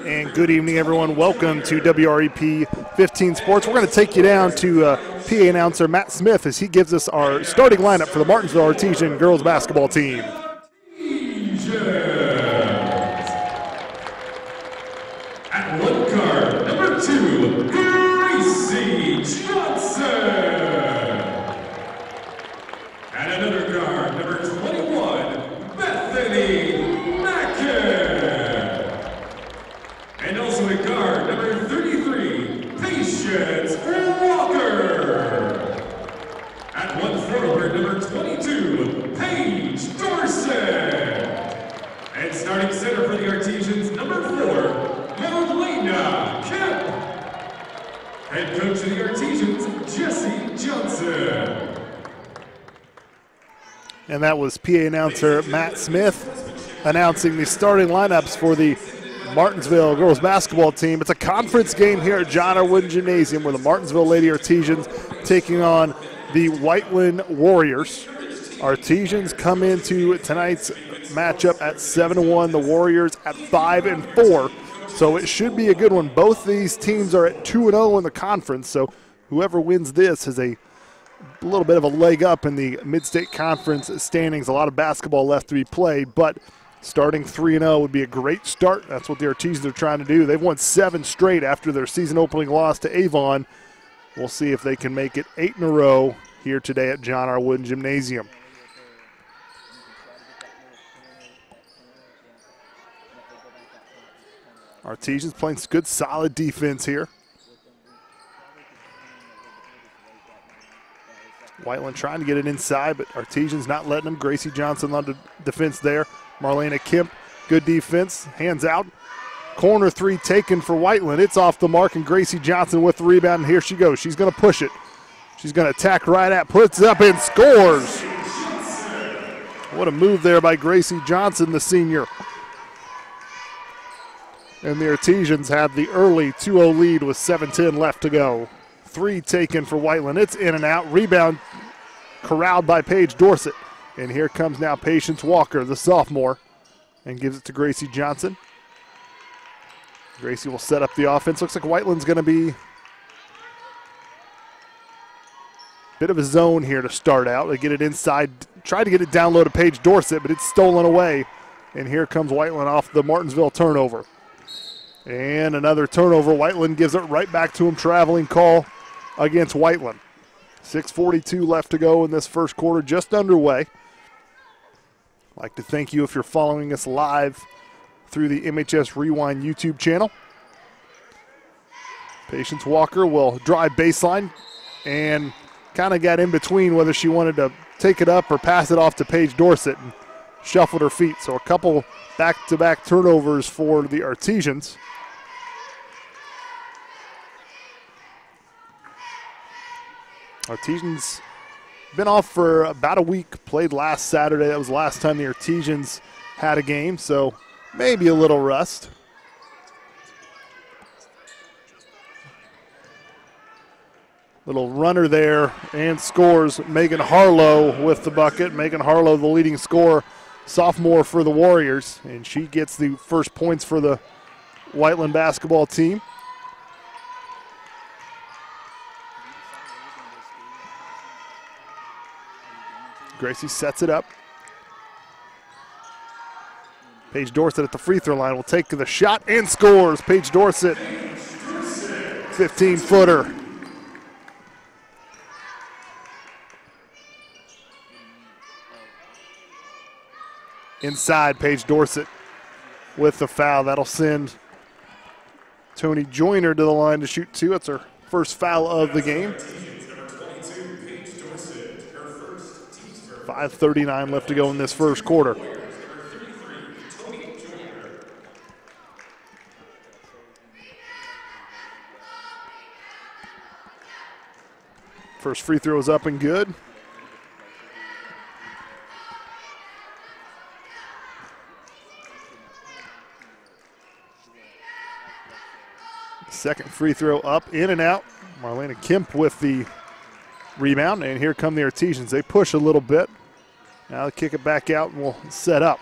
And good evening, everyone. Welcome to WREP 15 Sports. We're going to take you down to PA announcer Matt Smith as he gives us our starting lineup for the Martinsville Artesian girls basketball team. At one guard, number 2, Gracie Johnson. At another guard, number 21, Bethany Mackin. And also at guard, number 33, Patience Walker. At one forward, number 22, Paige Dorset. And starting center for the Artesians, number 4, Marlena Kemp. Head coach of the Artesians, Jesse Johnson. And that was PA announcer Matt Smith announcing the starting lineups for the Martinsville girls basketball team. It's a conference game here at John R. Wooden Gymnasium where the Martinsville Lady Artesians taking on the Whiteland Warriors. Artesians come into tonight's matchup at 7-1, the Warriors at 5-4. So it should be a good one. Both these teams are at 2-0 in the conference, so whoever wins this has a little bit of a leg up in the Mid-State Conference standings. A lot of basketball left to be played, but starting 3-0 would be a great start. That's what the Artesians are trying to do. They've won 7 straight after their season opening loss to Avon. We'll see if they can make it 8 in a row here today at John R. Wooden Gymnasium. Artesians playing good, solid defense here. Whiteland trying to get it inside, but Artesians not letting them. Gracie Johnson on the defense there. Marlena Kemp, good defense, hands out. Corner 3 taken for Whiteland. It's off the mark, and Gracie Johnson with the rebound, and here she goes. She's going to push it. She's going to attack right at, puts it up and scores. What a move there by Gracie Johnson, the senior. And the Artesians have the early 2-0 lead with 7:10 left to go. 3 taken for Whiteland. It's in and out. Rebound corralled by Paige Dorset. And here comes now Patience Walker, the sophomore, and gives it to Gracie Johnson. Gracie will set up the offense. Looks like Whiteland's going to be a bit of a zone here to start out. They get it inside. Tried to get it down low to Paige Dorset, but it's stolen away. And here comes Whiteland off the Martinsville turnover. And another turnover. Whiteland gives it right back to him. Traveling call against Whiteland. 6:42 left to go in this first quarter, just underway. I'd like to thank you if you're following us live through the MHS Rewind YouTube channel. Patience Walker will drive baseline and kind of got in between whether she wanted to take it up or pass it off to Paige Dorset and shuffled her feet. So a couple back-to-back turnovers for the Artesians. Artesians been off for about a week, played last Saturday. That was the last time the Artesians had a game, so maybe a little rust. Little runner there and scores. Megan Harlow with the bucket. Megan Harlow, the leading scorer, sophomore for the Warriors, and she gets the first points for the Whiteland basketball team. Gracie sets it up. Paige Dorset at the free throw line will take the shot and scores. Paige Dorset, 15-footer. Inside, Paige Dorset with the foul. That'll send Tony Joyner to the line to shoot 2. That's her first foul of the game. 5:39 left to go in this first quarter. First free throw is up and good. Second free throw up, in and out. Marlena Kemp with the rebound, and here come the Artesians. They push a little bit. Now they kick it back out, and we'll set up.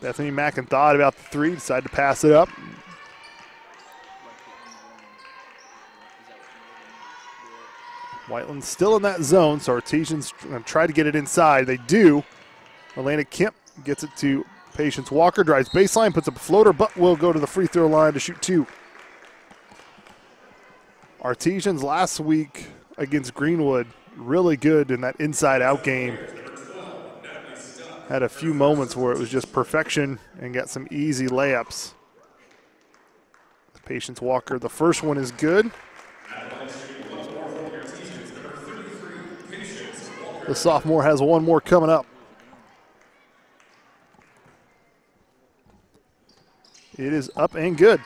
Bethany Mackin thought about the three, decided to pass it up. Whiteland's still in that zone, so Artesians going to try to get it inside. They do. Atlantic Kemp gets it to Patience Walker, drives baseline, puts up a floater, but will go to the free throw line to shoot two. Artesians last week against Greenwood, really good in that inside-out game. Had a few moments where it was just perfection and got some easy layups. Patience Walker, the first one is good. The sophomore has one more coming up. It is up and good.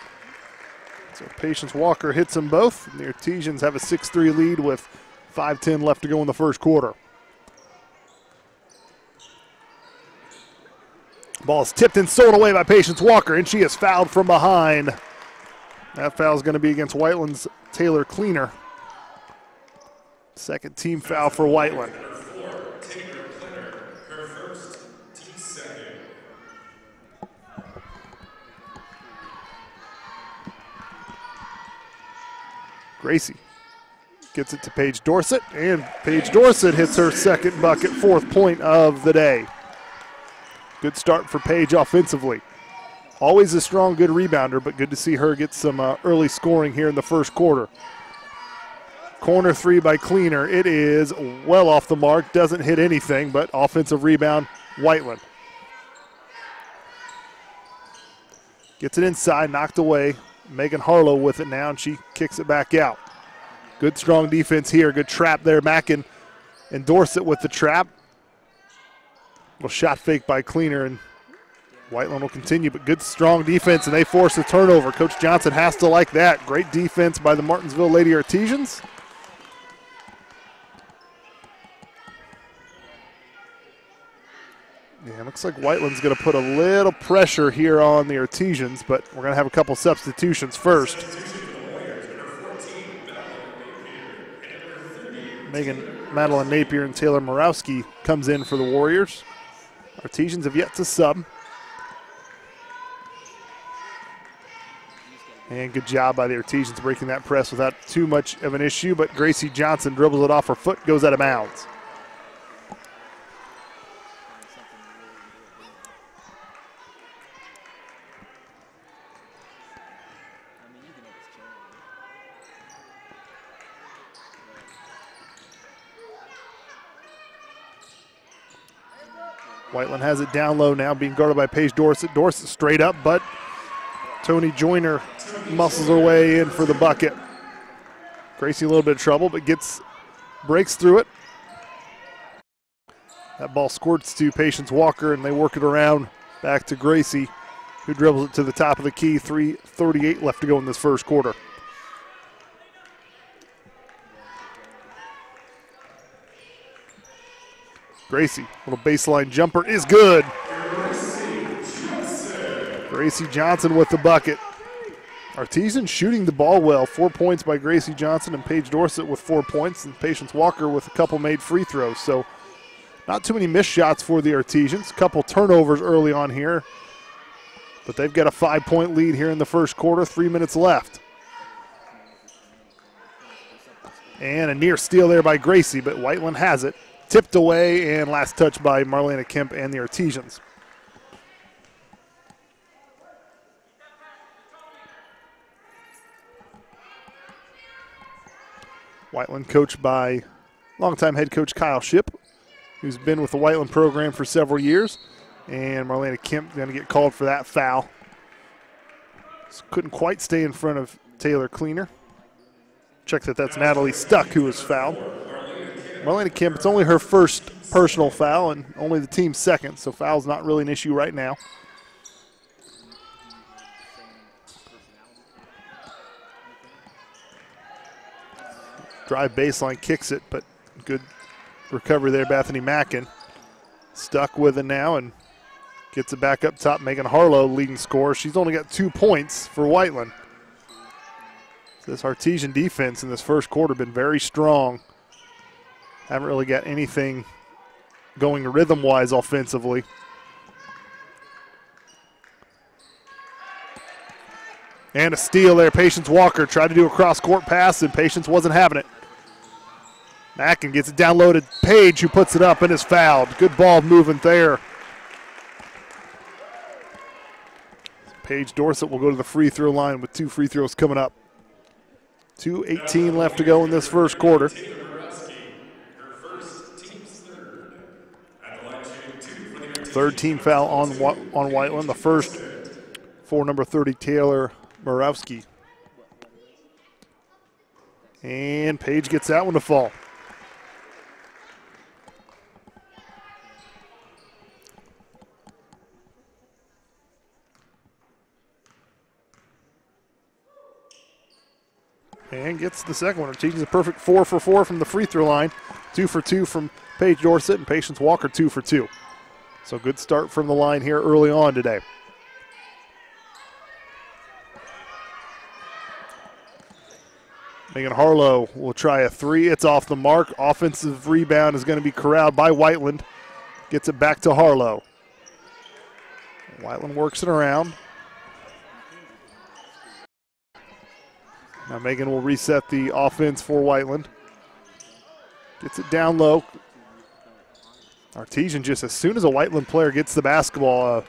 So Patience Walker hits them both. The Artesians have a 6-3 lead with 5:10 left to go in the first quarter. Ball is tipped and stolen away by Patience Walker, and she is fouled from behind. That foul is going to be against Whiteland's Taylor Cleaner. Second team foul for Whiteland. Gracie gets it to Paige Dorsett, and Paige Dorsett hits her second bucket, fourth point of the day. Good start for Paige offensively. Always a strong, good rebounder, but good to see her get some early scoring here in the first quarter. Corner three by Cleaner. It is well off the mark, doesn't hit anything, but offensive rebound, Whiteland. Gets it inside, knocked away. Megan Harlow with it now, and she kicks it back out. Good, strong defense here. Good trap there. Mackin and Dorsett with the trap. Little shot fake by Cleaner, and Whiteland will continue, but good, strong defense, and they force a turnover. Coach Johnson has to like that. Great defense by the Martinsville Lady Artesians. Yeah, looks like Whiteland's going to put a little pressure here on the Artesians, but we're going to have a couple substitutions first. Madeline Napier and Taylor Morawski comes in for the Warriors. Artesians have yet to sub. And good job by the Artesians breaking that press without too much of an issue, but Gracie Johnson dribbles it off her foot, goes out of bounds. Whiteland has it down low now, being guarded by Paige Dorsett. Dorsett straight up, but Tony Joyner muscles her way in for the bucket. Gracie a little bit of trouble, but breaks through it. That ball squirts to Patience Walker, and they work it around back to Gracie, who dribbles it to the top of the key. 3:38 left to go in this first quarter. Gracie, little baseline jumper is good. Gracie Johnson with the bucket. Artesian shooting the ball well. 4 points by Gracie Johnson and Paige Dorsett with 4 points, and Patience Walker with a couple made free throws. So not too many missed shots for the Artesians. Couple turnovers early on here, but they've got a 5-point lead here in the first quarter. 3 minutes left. And a near steal there by Gracie, but Whiteland has it. Tipped away, and last touch by Marlena Kemp and the Artesians. Whiteland coached by longtime head coach Kyle Shipp, who's been with the Whiteland program for several years. And Marlena Kemp going to get called for that foul. Just couldn't quite stay in front of Taylor Cleaner. Check that's Natalie Stuck who was fouled. Marlena Kemp, it's only her first personal foul and only the team's second, so foul's not really an issue right now. Drive baseline, kicks it, but good recovery there, Bethany Mackin. Stuck with it now and gets it back up top. Megan Harlow leading scorer. She's only got 2 points for Whiteland. This Artesian defense in this first quarter been very strong. Haven't really got anything going rhythm-wise offensively. And a steal there. Patience Walker tried to do a cross-court pass, and Patience wasn't having it. Mackin gets it down low to Page, who puts it up and is fouled. Good ball movement there. Paige Dorsett will go to the free throw line with 2 free throws coming up. 2:18 left to go in this first quarter. Third team foul on Whiteland. The first for number 30, Taylor Morawski. And Page gets that one to fall. And gets the second one. Teaching a perfect 4 for 4 from the free throw line. 2 for 2 from Paige Dorsett, and Patience Walker 2 for 2. So good start from the line here early on today. Megan Harlow will try a 3. It's off the mark. Offensive rebound is going to be corralled by Whiteland. Gets it back to Harlow. Whiteland works it around. Now Megan will reset the offense for Whiteland. Gets it down low. Artesian, just as soon as a Whiteland player gets the basketball,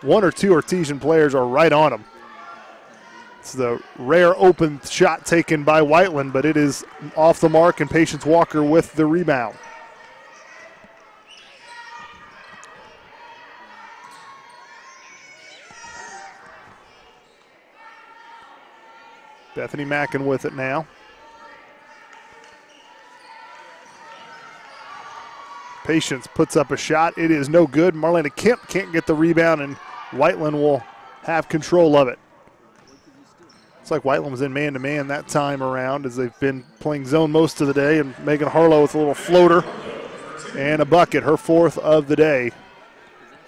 1 or 2 Artesian players are right on him. It's the rare open shot taken by Whiteland, but it is off the mark, and Patience Walker with the rebound. Bethany Mackin with it now. Patience puts up a shot. It is no good. Marlena Kemp can't get the rebound, and Whiteland will have control of it. It's like Whiteland was in man-to-man that time around, as they've been playing zone most of the day, and Megan Harlow with a little floater and a bucket, her 4th of the day.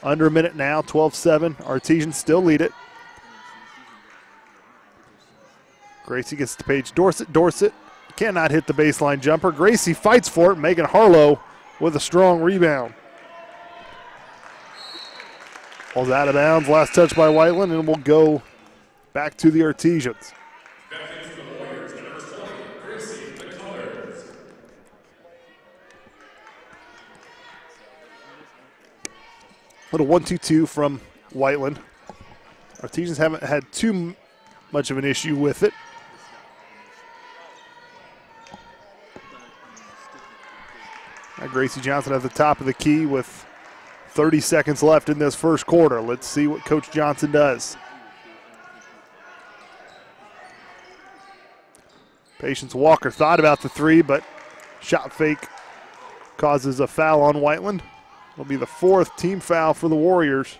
Under a minute now, 12-7. Artesian still lead it. Gracie gets to Paige Dorsett. Dorsett cannot hit the baseline jumper. Gracie fights for it. Megan Harlow with a strong rebound. Ball's out of bounds. Last touch by Whiteland, and we'll go back to the Artesians. Little 1-2-2 from Whiteland. Artesians haven't had too much of an issue with it. Now Gracie Johnson at the top of the key with 30 seconds left in this first quarter. Let's see what Coach Johnson does. Patience Walker thought about the 3, but shot fake causes a foul on Whiteland. It'll be the 4th team foul for the Warriors.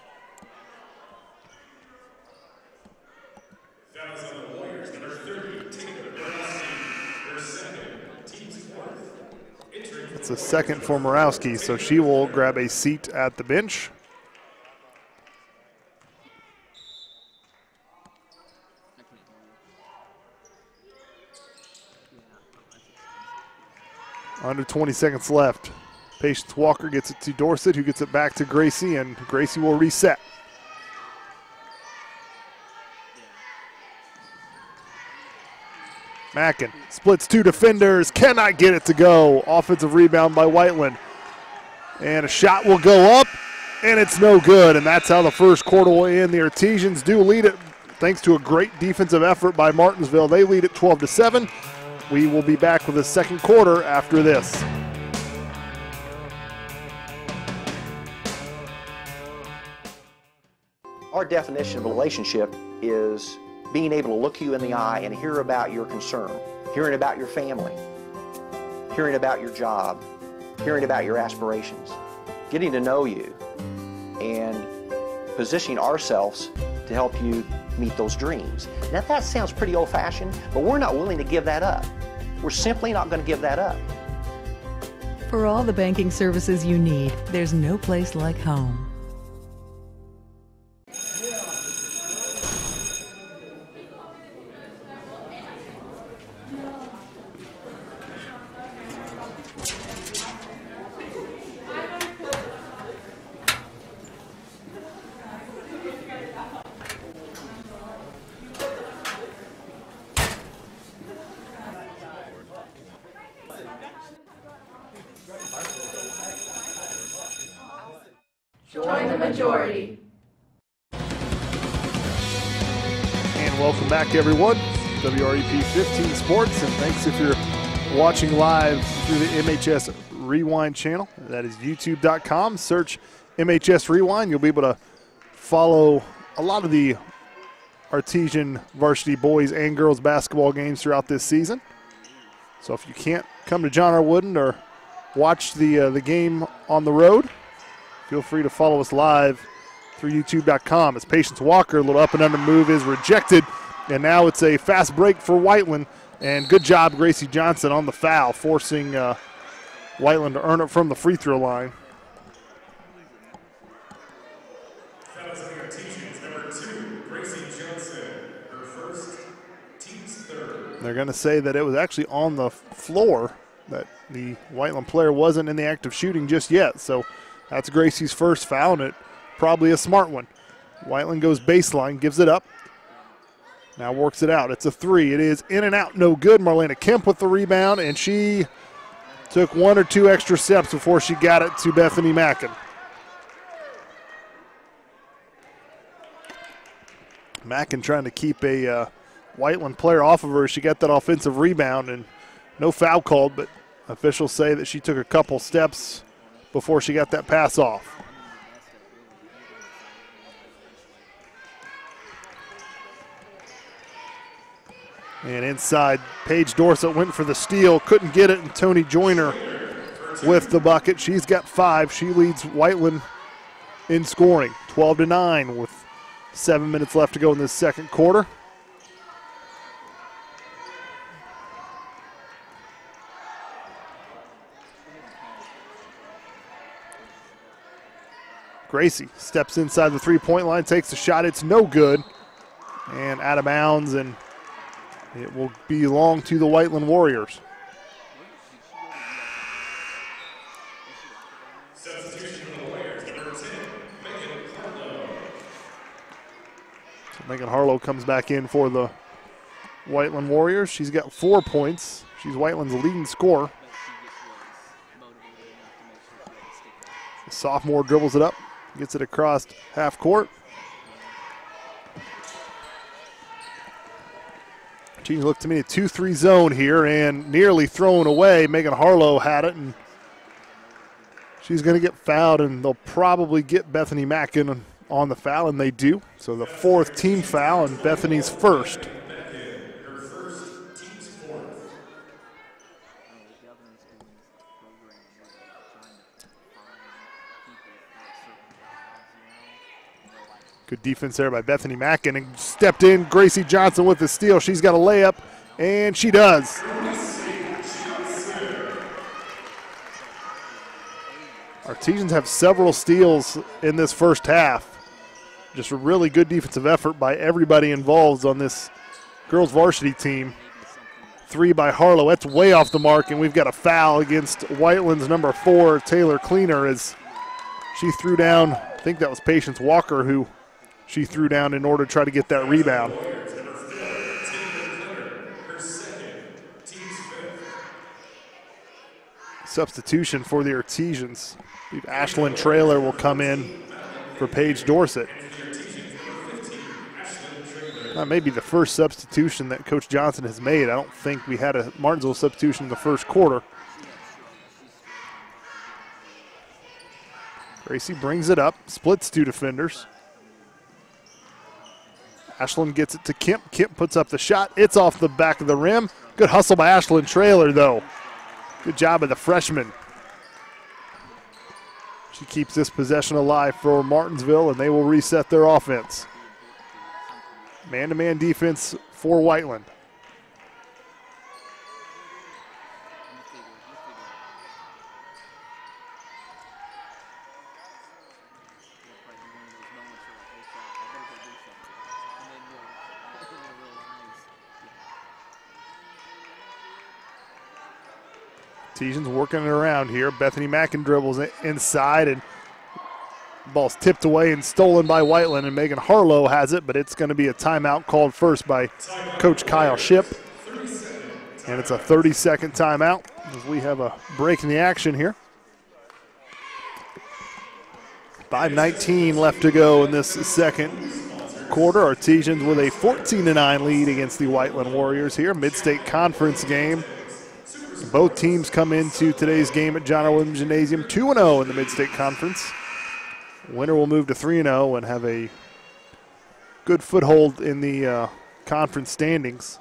It's a second for Morawski, so she will grab a seat at the bench. Under 20 seconds left. Patience Walker gets it to Dorsett, who gets it back to Gracie, and Gracie will reset. Mackin splits 2 defenders, cannot get it to go. Offensive rebound by Whiteland. And a shot will go up, and it's no good. And that's how the first quarter will end. The Artesians do lead it thanks to a great defensive effort by Martinsville. They lead it 12-7. We will be back with the second quarter after this. Our definition of a relationship is being able to look you in the eye and hear about your concern, hearing about your family, hearing about your job, hearing about your aspirations, getting to know you, and positioning ourselves to help you meet those dreams. Now that sounds pretty old-fashioned, but we're not willing to give that up. We're simply not going to give that up. For all the banking services you need, there's no place like home. Join the majority. And welcome back, everyone. WREP 15 Sports, and thanks if you're watching live through the MHS Rewind channel. That is youtube.com. Search MHS Rewind. You'll be able to follow a lot of the Artesian varsity boys and girls basketball games throughout this season. So if you can't come to John R. Wooden or watch the game on the road, feel free to follow us live through youtube.com. As Patience Walker, a little up and under move is rejected, and now it's a fast break for Whiteland. And good job, Gracie Johnson, on the foul, forcing Whiteland to earn it from the free throw line. They're going to say that it was actually on the floor, that the Whiteland player wasn't in the act of shooting just yet. So that's Gracie's first foul, and it probably a smart one. Whiteland goes baseline, gives it up. Now works it out. It's a three. It is in and out, no good. Marlena Kemp with the rebound, and she took one or two extra steps before she got it to Bethany Mackin. Mackin trying to keep a Whiteland player off of her. She got that offensive rebound, and no foul called, but officials say that she took a couple steps before she got that pass off. And inside, Paige Dorsett went for the steal, couldn't get it, and Tony Joyner with the bucket. She's got 5. She leads Whiteland in scoring, 12-9 with 7 minutes left to go in this second quarter. Gracie steps inside the three-point line, takes the shot. It's no good, and out of bounds, and it will belong to the Whiteland Warriors. Substitution for the Warriors, number 10, Megan Harlow. So Megan Harlow comes back in for the Whiteland Warriors. She's got 4 points. She's Whiteland's leading scorer. The sophomore dribbles it up, gets it across half court. Teams look to me a 2-3 zone here and nearly thrown away. Megan Harlow had it, and she's going to get fouled, and they'll probably get Bethany Mackin on the foul, and they do. So the 4th team foul, and Bethany's first. Good defense there by Bethany Mackin, and stepped in. Gracie Johnson with the steal. She's got a layup, and she does. Artesians have several steals in this first half. Just a really good defensive effort by everybody involved on this girls varsity team. 3 by Harlow. That's way off the mark, and we've got a foul against Whiteland's number 4, Taylor Cleaner, as she threw down, I think that was Patience Walker who she threw down in order to try to get that rebound. Substitution for the Artesians. I believe Ashlyn Traylor will come in for Paige Dorsett. That may be the first substitution that Coach Johnson has made. I don't think we had a Martinsville substitution in the first quarter. Gracie brings it up, splits 2 defenders. Ashlyn gets it to Kemp. Kemp puts up the shot. It's off the back of the rim. Good hustle by Ashlyn Traylor, though. Good job of the freshman. She keeps this possession alive for Martinsville, and they will reset their offense. Man-to-man defense for Whiteland. Artesians working it around here. Bethany Mackin dribbles inside, and the ball's tipped away and stolen by Whiteland, and Megan Harlow has it, but it's going to be a timeout called first by Coach Kyle Shipp. And it's a 30-second timeout as we have a break in the action here. 5:19 left to go in this second quarter. Artesians with a 14-9 lead against the Whiteland Warriors here. Mid-state conference game. Both teams come into today's game at John R. Williams Gymnasium 2-0 in the Mid-State Conference. Winner will move to 3-0 and have a good foothold in the conference standings.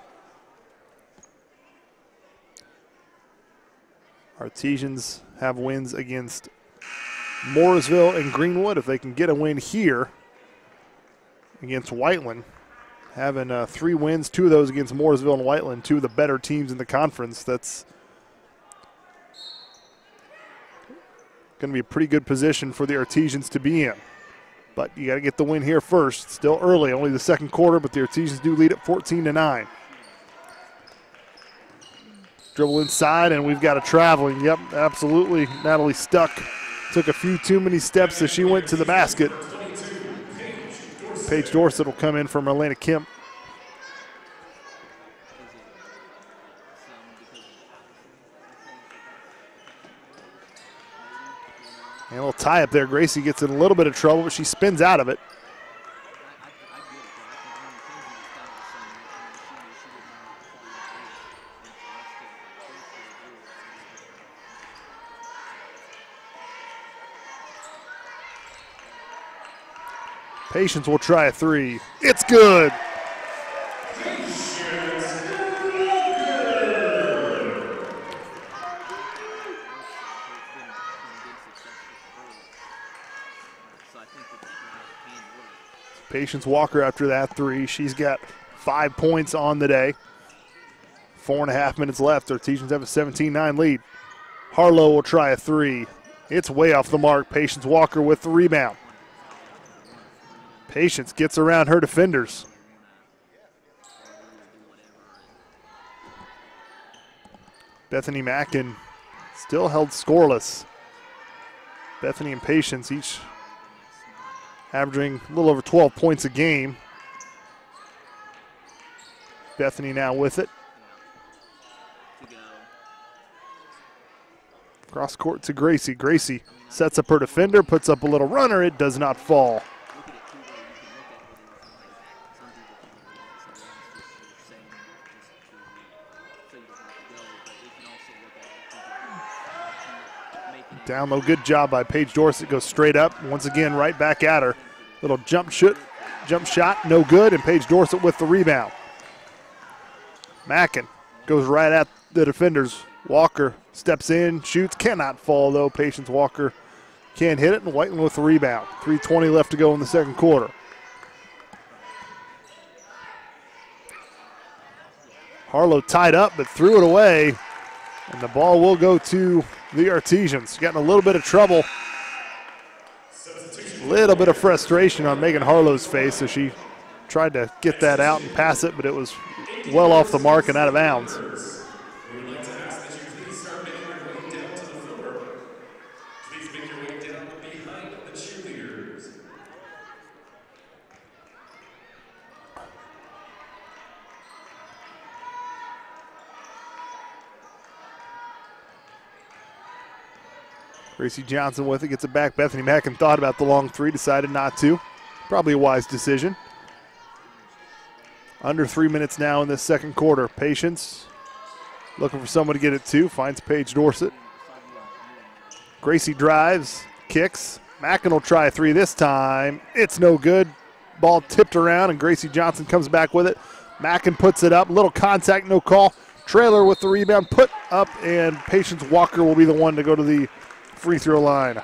Artesians have wins against Morrisville and Greenwood. If they can get a win here against Whiteland, having 3 wins, 2 of those against Morrisville and Whiteland, 2 of the better teams in the conference, that's going to be a pretty good position for the Artesians to be in. But you got to get the win here first. Still early, only the second quarter, but the Artesians do lead at 14-9. Dribble inside, and we've got a traveling. Yep, absolutely. Natalie Stuck took a few too many steps as she went to the basket. Paige Dorsett will come in from Elena Kemp. And a little tie up there. Gracie gets in a little bit of trouble, but she spins out of it. Patience will try a 3. It's good. Patience Walker after that 3. She's got 5 points on the day. 4.5 minutes left. Artesians have a 17-9 lead. Harlow will try a 3. It's way off the mark. Patience Walker with the rebound. Patience gets around her defenders. Bethany Mackin still held scoreless. Bethany and Patience each averaging a little over 12 points a game. Bethany now with it. Cross court to Gracie. Gracie sets up her defender, puts up a little runner. It does not fall. Down low, good job by Paige Dorsett. Goes straight up. Once again, right back at her. Little jump shot, no good, and Paige Dorsett with the rebound. Mackin goes right at the defenders. Walker steps in, shoots, cannot fall though. Patience Walker can't hit it, and Whiteland with the rebound. 3:20 left to go in the second quarter. Harlow tied up, but threw it away, and the ball will go to the Artesians. Got in a little bit of trouble. A little bit of frustration on Megan Harlow's face as she tried to get that out and pass it, but it was well off the mark and out of bounds. Gracie Johnson with it, gets it back. Bethany Mackin thought about the long 3, decided not to. Probably a wise decision. Under 3 minutes now in this second quarter. Patience looking for someone to get it to, finds Paige Dorsett. Gracie drives, kicks. Mackin will try a 3 this time. It's no good. Ball tipped around, and Gracie Johnson comes back with it. Mackin puts it up. Little contact, no call. Trailer with the rebound, put up, and Patience Walker will be the one to go to the free throw line.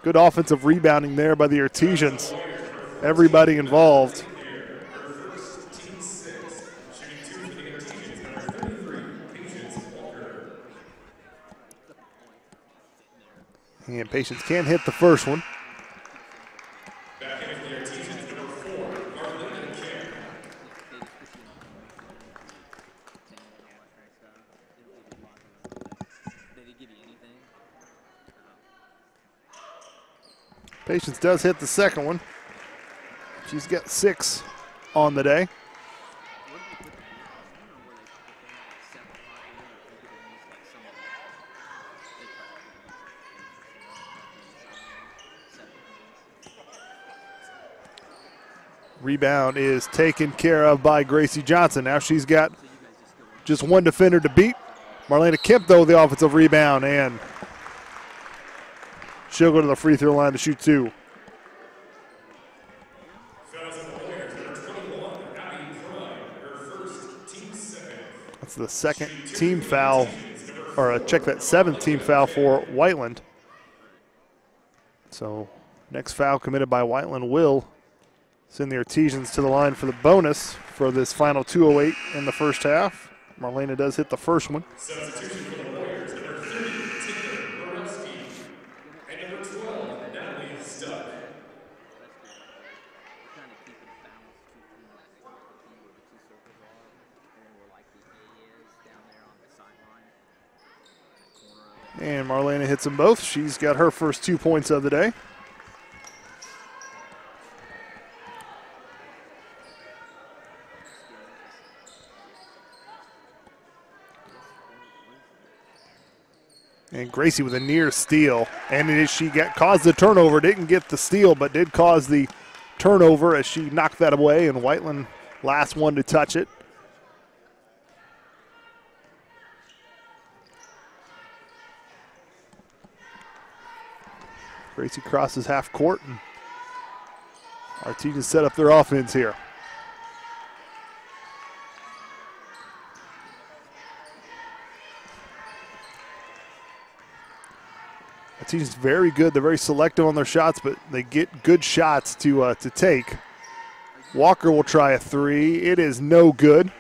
Good offensive rebounding there by the Artesians. Everybody involved. And Patience can't hit the first one. Patience does hit the second one. She's got 6 on the day. Rebound is taken care of by Gracie Johnson. Now she's got just one defender to beat. Marlena Kemp, though, the offensive rebound, and she'll go to the free throw line to shoot 2. That's the second team foul, or check that, 7th team foul for Whiteland. So next foul committed by Whiteland will send the Artesians to the line for the bonus for this final 2:08 in the first half. Marlena does hit the first one. Substitution for the Warriors, number 30, Tinker Borowski, and number 12, Natalie Stuck. And Marlena hits them both. She's got her first 2 points of the day. And Gracie with a near steal. And she caused the turnover. Didn't get the steal, but did cause the turnover as she knocked that away. And Whiteland, last one to touch it. Gracie crosses half court, and Artesians set up their offense here. Artesians very good. They're very selective on their shots, but they get good shots to take. Walker will try a 3. It is no good.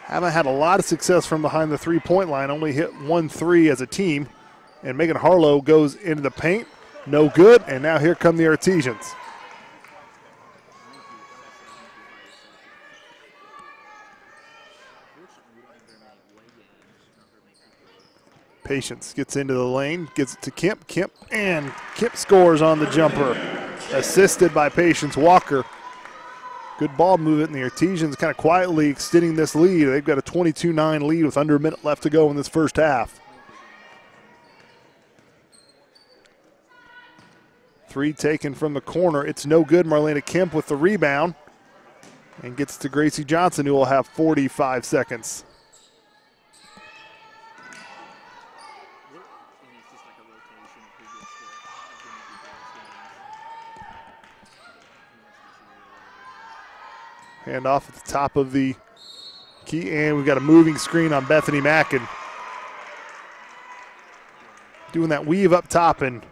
Haven't had a lot of success from behind the three-point line. Only hit 1 3 as a team. And Megan Harlow goes into the paint. No good. And now here come the Artesians. Patience gets into the lane, gets it to Kemp. And Kemp scores on the jumper. Assisted by Patience Walker. Good ball movement, and the Artesians kind of quietly extending this lead. They've got a 22-9 lead with under a minute left to go in this first half. 3 taken from the corner. It's no good. Marlena Kemp with the rebound and gets to Gracie Johnson, who will have 45 seconds. Hand off at the top of the key, and we've got a moving screen on Bethany Mackin. Doing that weave up top, and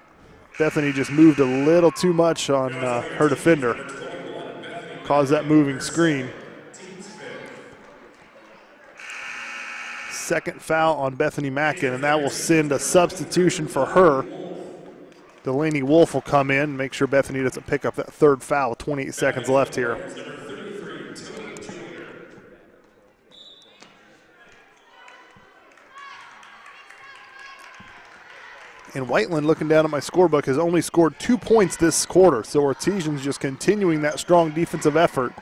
Bethany just moved a little too much on her defender. Caused that moving screen. Second foul on Bethany Mackin, and that will send a substitution for her. Delaney Wolf will come in, make sure Bethany doesn't pick up that third foul. 28 seconds left here. And Whiteland, looking down at my scorebook, has only scored 2 points this quarter. So Artesians just continuing that strong defensive effort.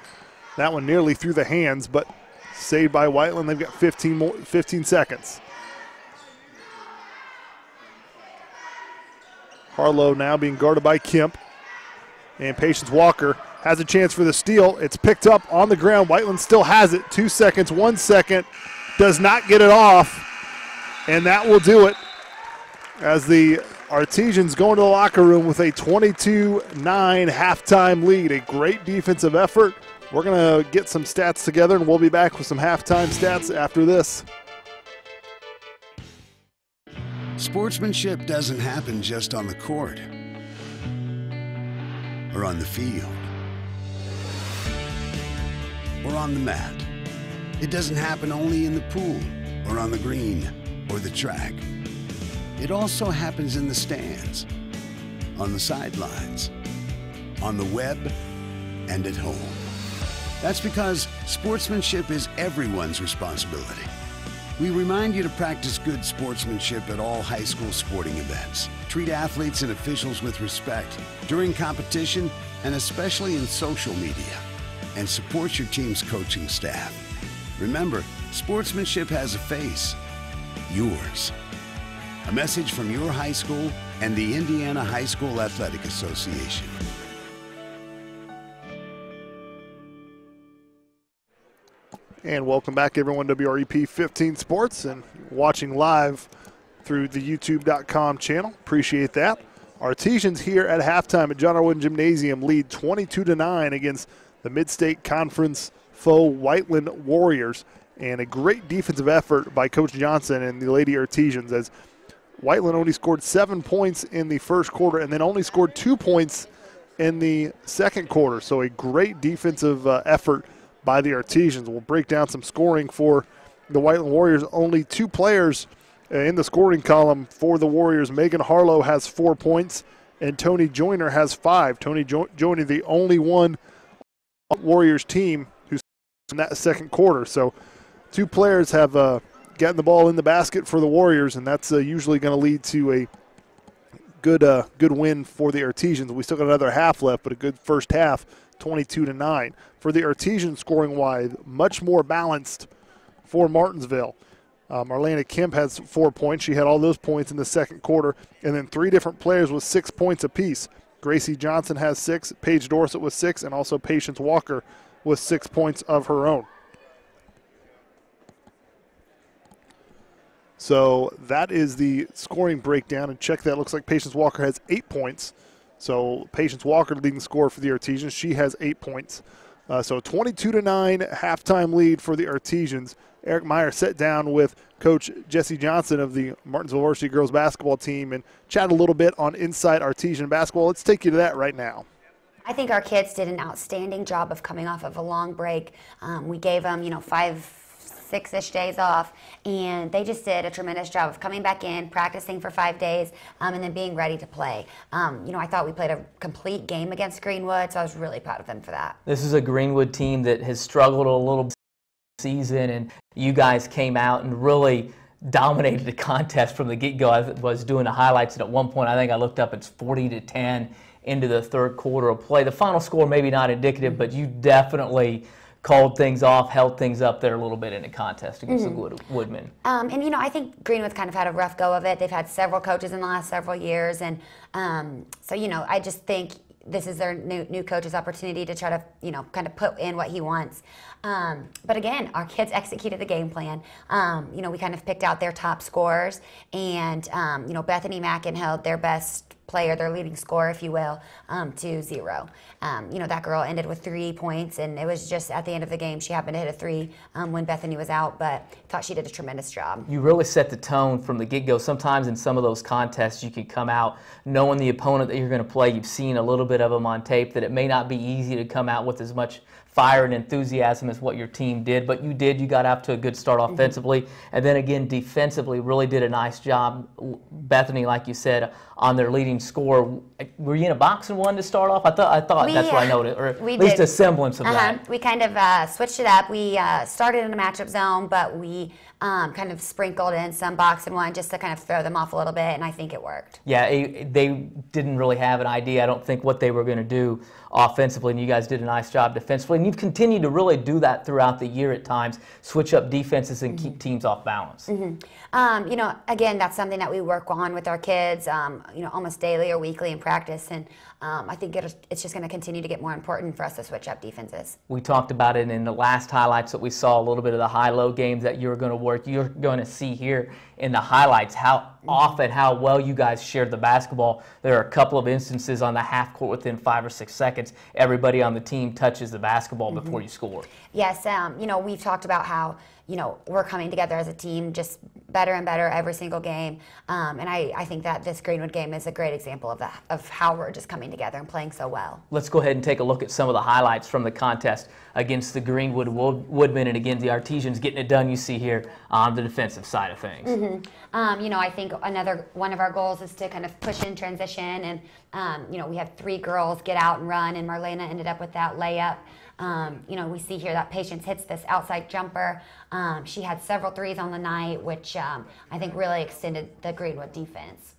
That one nearly through the hands, but saved by Whiteland. They've got 15 seconds. Harlow now being guarded by Kemp. And Patience Walker has a chance for the steal. It's picked up on the ground. Whiteland still has it. 2 seconds, 1 second. Does not get it off. And that will do it, as the Artesians go into the locker room with a 22-9 halftime lead. A great defensive effort. We're going to get some stats together, and we'll be back with some halftime stats after this. Sportsmanship doesn't happen just on the court or on the field or on the mat. It doesn't happen only in the pool or on the green or the track. It also happens in the stands, on the sidelines, on the web, and at home. That's because sportsmanship is everyone's responsibility. We remind you to practice good sportsmanship at all high school sporting events. Treat athletes and officials with respect during competition and especially in social media. And support your team's coaching staff. Remember, sportsmanship has a face, yours. A message from your high school and the Indiana High School Athletic Association. And welcome back, everyone, WREP 15 Sports and watching live through the YouTube.com channel. Appreciate that. Artesians here at halftime at John R. Wooden Gymnasium lead 22-9 against the Mid-State Conference foe Whiteland Warriors. And a great defensive effort by Coach Johnson and the Lady Artesians, as Whiteland only scored 7 points in the first quarter and then only scored 2 points in the second quarter. So a great defensive effort by the Artesians. We'll break down some scoring for the Whiteland Warriors. Only 2 players in the scoring column for the Warriors. Megan Harlow has 4 points, and Tony Joyner has 5. Tony Joyner, the only one on the Warriors team who's in that second quarter. So 2 players have gotten the ball in the basket for the Warriors, and that's usually going to lead to a good win for the Artesians. We still got another half left, but a good first half, 22-9. For the Artesians scoring-wise, much more balanced for Martinsville. Marlena Kemp has 4 points. She had all those points in the second quarter. And then 3 different players with 6 points apiece. Gracie Johnson has 6, Paige Dorsett with 6, and also Patience Walker with 6 points of her own. So that is the scoring breakdown. And check that. Looks like Patience Walker has 8 points. So Patience Walker leading the score for the Artesians. She has 8 points. So 22-9 halftime lead for the Artesians. Eric Meyer sat down with Coach Jesse Johnson of the Martinsville Varsity girls basketball team and chat a little bit on Inside Artesian Basketball. Let's take you to that right now. I think our kids did an outstanding job of coming off of a long break. We gave them, 5-6-ish days off, and they just did a tremendous job of coming back in, practicing for 5 days, and then being ready to play. I thought we played a complete game against Greenwood, so I was really proud of them for that. This is a Greenwood team that has struggled a little bit this season, and you guys came out and really dominated the contest from the get-go. I was doing the highlights, and at one point I think I looked up, it's 40-10 into the third quarter of play. The final score maybe not indicative, but you definitely called things off, held things up there a little bit in the contest against the Woodmen. I think Greenwood's kind of had a rough go of it. They've had several coaches in the last several years, and I just think this is their new coach's opportunity to try to, kind of put in what he wants. But again, our kids executed the game plan. We kind of picked out their top scorers, and, Bethany Mackin held their best player, their leading scorer, if you will, to 0. That girl ended with 3 points, and it was just at the end of the game she happened to hit a 3 when Bethany was out, but thought she did a tremendous job. You really set the tone from the get-go. Sometimes in some of those contests you can come out knowing the opponent that you're going to play. You've seen a little bit of them on tape, that it may not be easy to come out with as much fire and enthusiasm as what your team did, but you did. You got off to a good start offensively, and then again defensively really did a nice job. Bethany, like you said, on their leading score. Were you in a box and one to start off? I thought that's what I noted, or at least a semblance of that. We kind of switched it up. We started in a matchup zone, but we kind of sprinkled in some box and one just to kind of throw them off a little bit, and I think it worked. Yeah, they didn't really have an idea, I don't think, what they were going to do offensively, and you guys did a nice job defensively. And you've continued to really do that throughout the year at times, switch up defenses and keep teams off balance. Again, that's something that we work on with our kids, almost daily or weekly in practice, and I think it's just going to continue to get more important for us to switch up defenses. We talked about it in the last highlights that we saw, a little bit of the high-low games that you were going to work. You're going to see here in the highlights how often, how well you guys shared the basketball. There are a couple of instances on the half court within 5 or 6 seconds. Everybody on the team touches the basketball before you score. Yes, we've talked about how we're coming together as a team just better and better every single game. And I think that this Greenwood game is a great example of that, of how we're just coming together and playing so well. Let's go ahead and take a look at some of the highlights from the contest against the Greenwood Woodmen. And again, the Artesians getting it done, you see here on the defensive side of things. I think another one of our goals is to kind of push in transition. And, we had 3 girls get out and run, and Marlena ended up with that layup. We see here that Patience hits this outside jumper. She had several threes on the night, which I think really extended the Greenwood defense.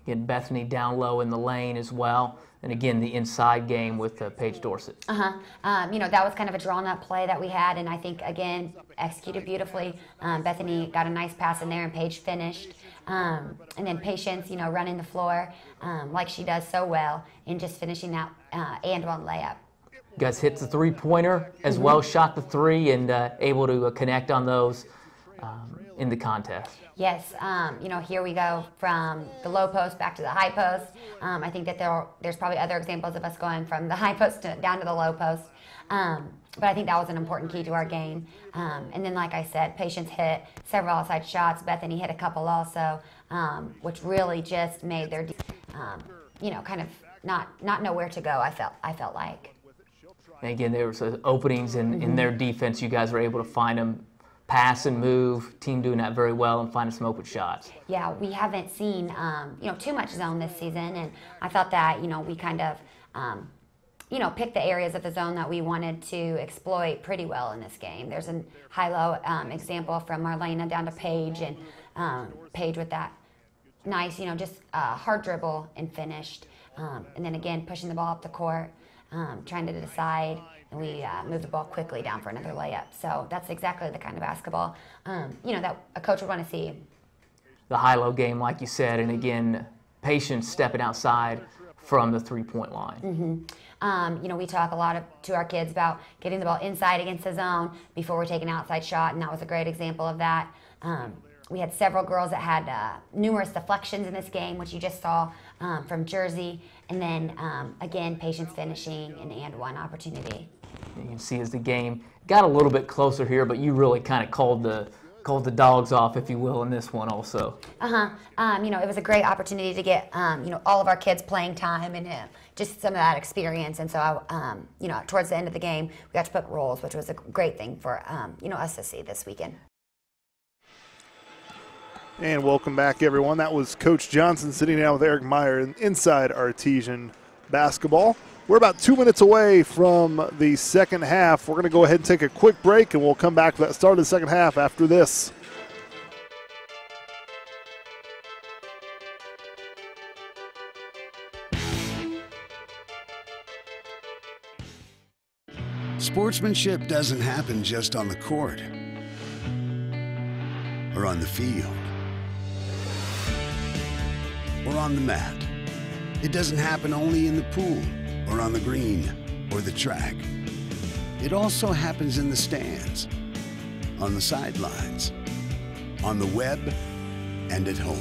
Again, Bethany down low in the lane as well. And again, the inside game with Paige Dorsett. That was kind of a drawn-up play that we had, and I think, again, executed beautifully. Bethany got a nice pass in there, and Paige finished. And then Patience, running the floor like she does so well, and just finishing that and one layup. You guys hit the three-pointer as well, shot the three, and able to connect on those in the contest. Yes, you know, here we go from the low post back to the high post. I think that there's probably other examples of us going from the high post down to the low post. But I think that was an important key to our game. And then, like I said, Patience hit several outside shots. Bethany hit a couple also, which really just made their, you know, kind of not know where to go. I felt like. And again, there was openings in their defense. You guys were able to find them, pass and move. Team doing that very well and finding some open shots. Yeah, we haven't seen you know, too much zone this season, and I thought that, you know, we kind of you know, picked the areas of the zone that we wanted to exploit pretty well in this game. There's a high-low example from Marlena down to Paige, and Paige with that nice, you know, just hard dribble and finished. And then again, pushing the ball up the court, trying to decide, and we moved the ball quickly down for another layup. So that's exactly the kind of basketball, you know, that a coach would want to see. The high-low game, like you said, and again, Patience stepping outside from the three-point line. You know, we talk a lot to our kids about getting the ball inside against the zone before we take an outside shot, and that was a great example of that. We had several girls that had numerous deflections in this game, which you just saw from Jersey, and then again, Patience finishing and one opportunity. You can see as the game got a little bit closer here, but you really kind of called the dogs off, if you will, in this one also. You know, it was a great opportunity to get, you know, all of our kids playing time and just some of that experience. And so, you know, towards the end of the game, we got to put roles, which was a great thing for, you know, us to see this weekend. And welcome back, everyone. That was Coach Johnson sitting down with Eric Meyer inside Artesian basketball. We're about 2 minutes away from the second half. We're going to go ahead and take a quick break, and we'll come back to that start of the second half after this. Sportsmanship doesn't happen just on the court or on the field or on the mat. It doesn't happen only in the pool or on the green or the track. It also happens in the stands, on the sidelines, on the web, and at home.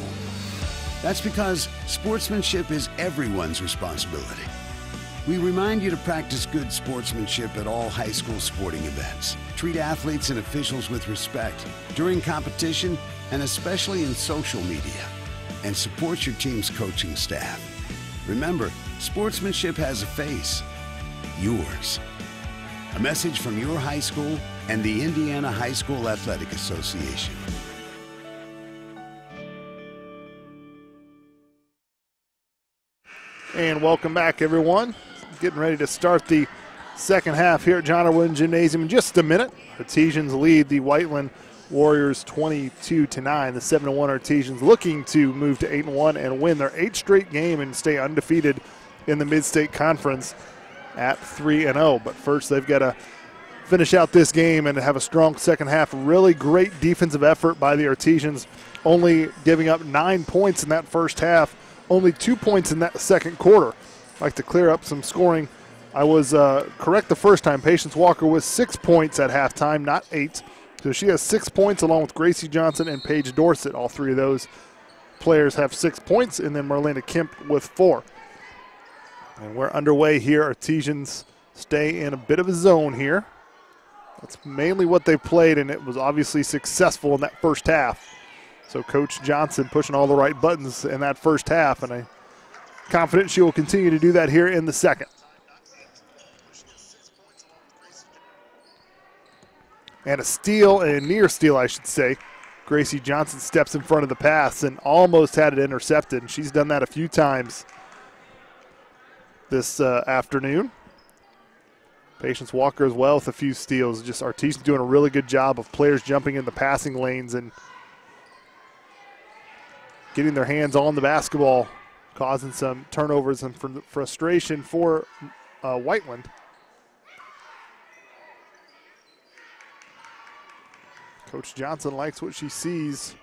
That's because sportsmanship is everyone's responsibility. We remind you to practice good sportsmanship at all high school sporting events. Treat athletes and officials with respect during competition and especially in social media. And support your team's coaching staff. Remember, sportsmanship has a face, yours. A message from your high school and the Indiana High School Athletic Association. And welcome back, everyone. Getting ready to start the second half here at John R. Wooden Gymnasium in just a minute. Artesians lead the Whiteland Warriors 22-9. The 7-1 Artesians looking to move to 8-1 and win their 8th straight game and stay undefeated in the Mid-State Conference at 3-0. But first, they've got to finish out this game and have a strong second half. Really great defensive effort by the Artesians, only giving up 9 points in that first half, only 2 points in that second quarter. I'd like to clear up some scoring. I was correct the first time. Patience Walker was 6 points at halftime, not 8. So she has 6 points along with Gracie Johnson and Paige Dorsett. All three of those players have 6 points, and then Marlena Kemp with 4. And we're underway here. Artesians stay in a bit of a zone here. That's mainly what they played, and it was obviously successful in that first half. So Coach Johnson pushing all the right buttons in that first half, and I'm confident she will continue to do that here in the second. And a steal, a near steal, I should say. Gracie Johnson steps in front of the pass and almost had it intercepted. And she's done that a few times this afternoon. Patience Walker as well with a few steals. Just Artesian doing a really good job of players jumping in the passing lanes and getting their hands on the basketball, causing some turnovers and frustration for Whiteland. Coach Johnson likes what she sees.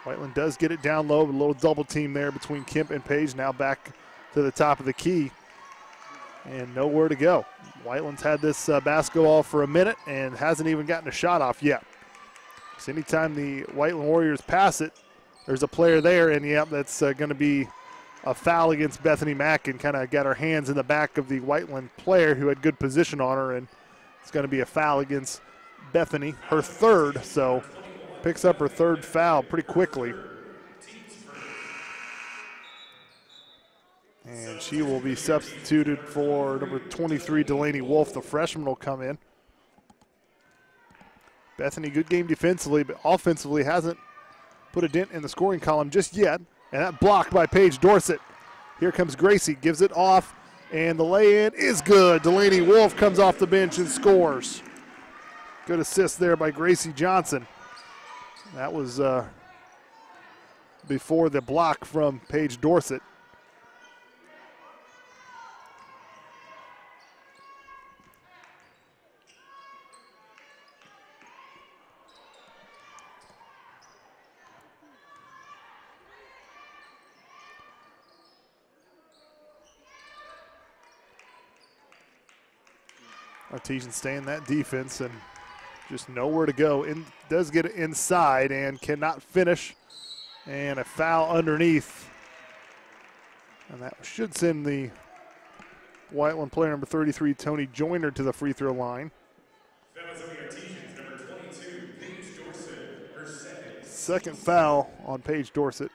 Whiteland does get it down low, a little double team there between Kemp and Paige. Now back to the top of the key. and nowhere to go. Whiteland's had this basketball for a minute and hasn't even gotten a shot off yet. So anytime the Whiteland Warriors pass it, there's a player there, and yep, that's going to be a foul against Bethany Mack, and kind of got her hands in the back of the Whiteland player who had good position on her, and it's going to be a foul against Bethany, her third, so picks up her third foul pretty quickly. And she will be substituted for number 23, Delaney Wolf. The freshman will come in. Bethany, good game defensively, but offensively hasn't put a dent in the scoring column just yet. And that blocked by Paige Dorsett. Here comes Gracie, gives it off, and the lay-in is good. Delaney Wolf comes off the bench and scores. Good assist there by Gracie Johnson. That was before the block from Paige Dorsett. Artesian staying that defense and just nowhere to go. Does get it inside and cannot finish. And a foul underneath. And that should send the Whiteland player number 33, Tony Joyner, to the free throw line. That was on the Artesians, number 22, Paige Dorsett, her second. Second foul on Paige Dorsett.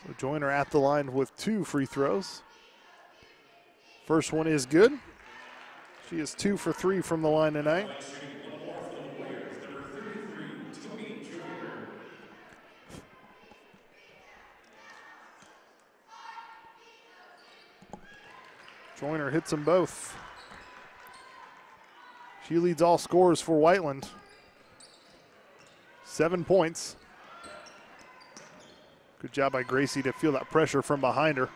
So Joyner at the line with 2 free throws. First one is good. She is 2 for 3 from the line tonight. Joyner hits them both. She leads all scorers for Whiteland. 7 points. Good job by Gracie to feel that pressure from behind her.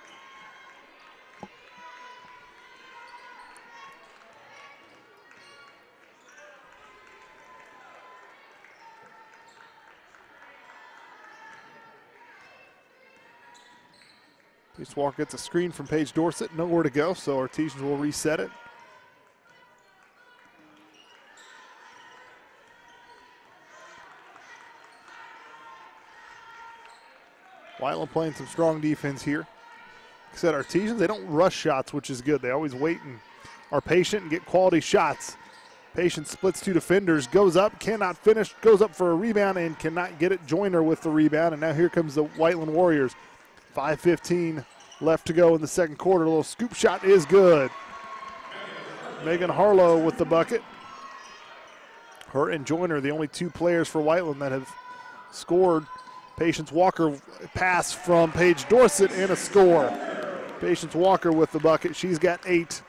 Pace Walker gets a screen from Paige Dorsett. Nowhere to go, so Artesians will reset it. Whiteland playing some strong defense here. Like I said, Artesians, they don't rush shots, which is good. They always wait and are patient and get quality shots. Patient splits 2 defenders, goes up, cannot finish, goes up for a rebound and cannot get it. Joyner with the rebound, and now here comes the Whiteland Warriors. 5:15 left to go in the second quarter. A little scoop shot is good. Megan Harlow with the bucket. Her and Joyner, the only 2 players for Whiteland that have scored. Patience Walker pass from Paige Dorsett and a score. Patience Walker with the bucket. She's got 8.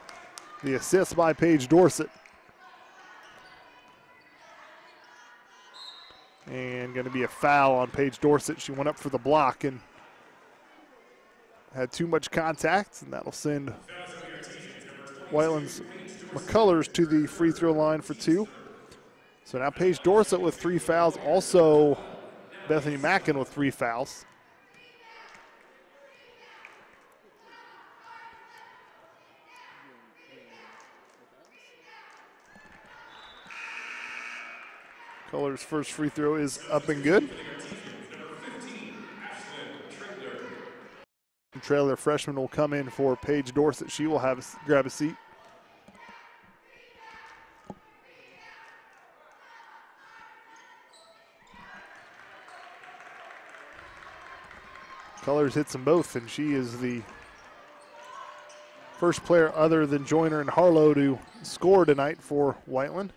The assist by Paige Dorsett. And going to be a foul on Paige Dorsett. She went up for the block and had too much contact, and that'll send Whiteland's McCullers to the free throw line for 2. So now Paige Dorsett with 3 fouls. Also Bethany Mackin with 3 fouls. Colors' first free throw is up and good. Trailer freshman will come in for Paige Dorsett. She will grab a seat. Colors hits them both, and she is the first player other than Joyner and Harlow to score tonight for Whiteland.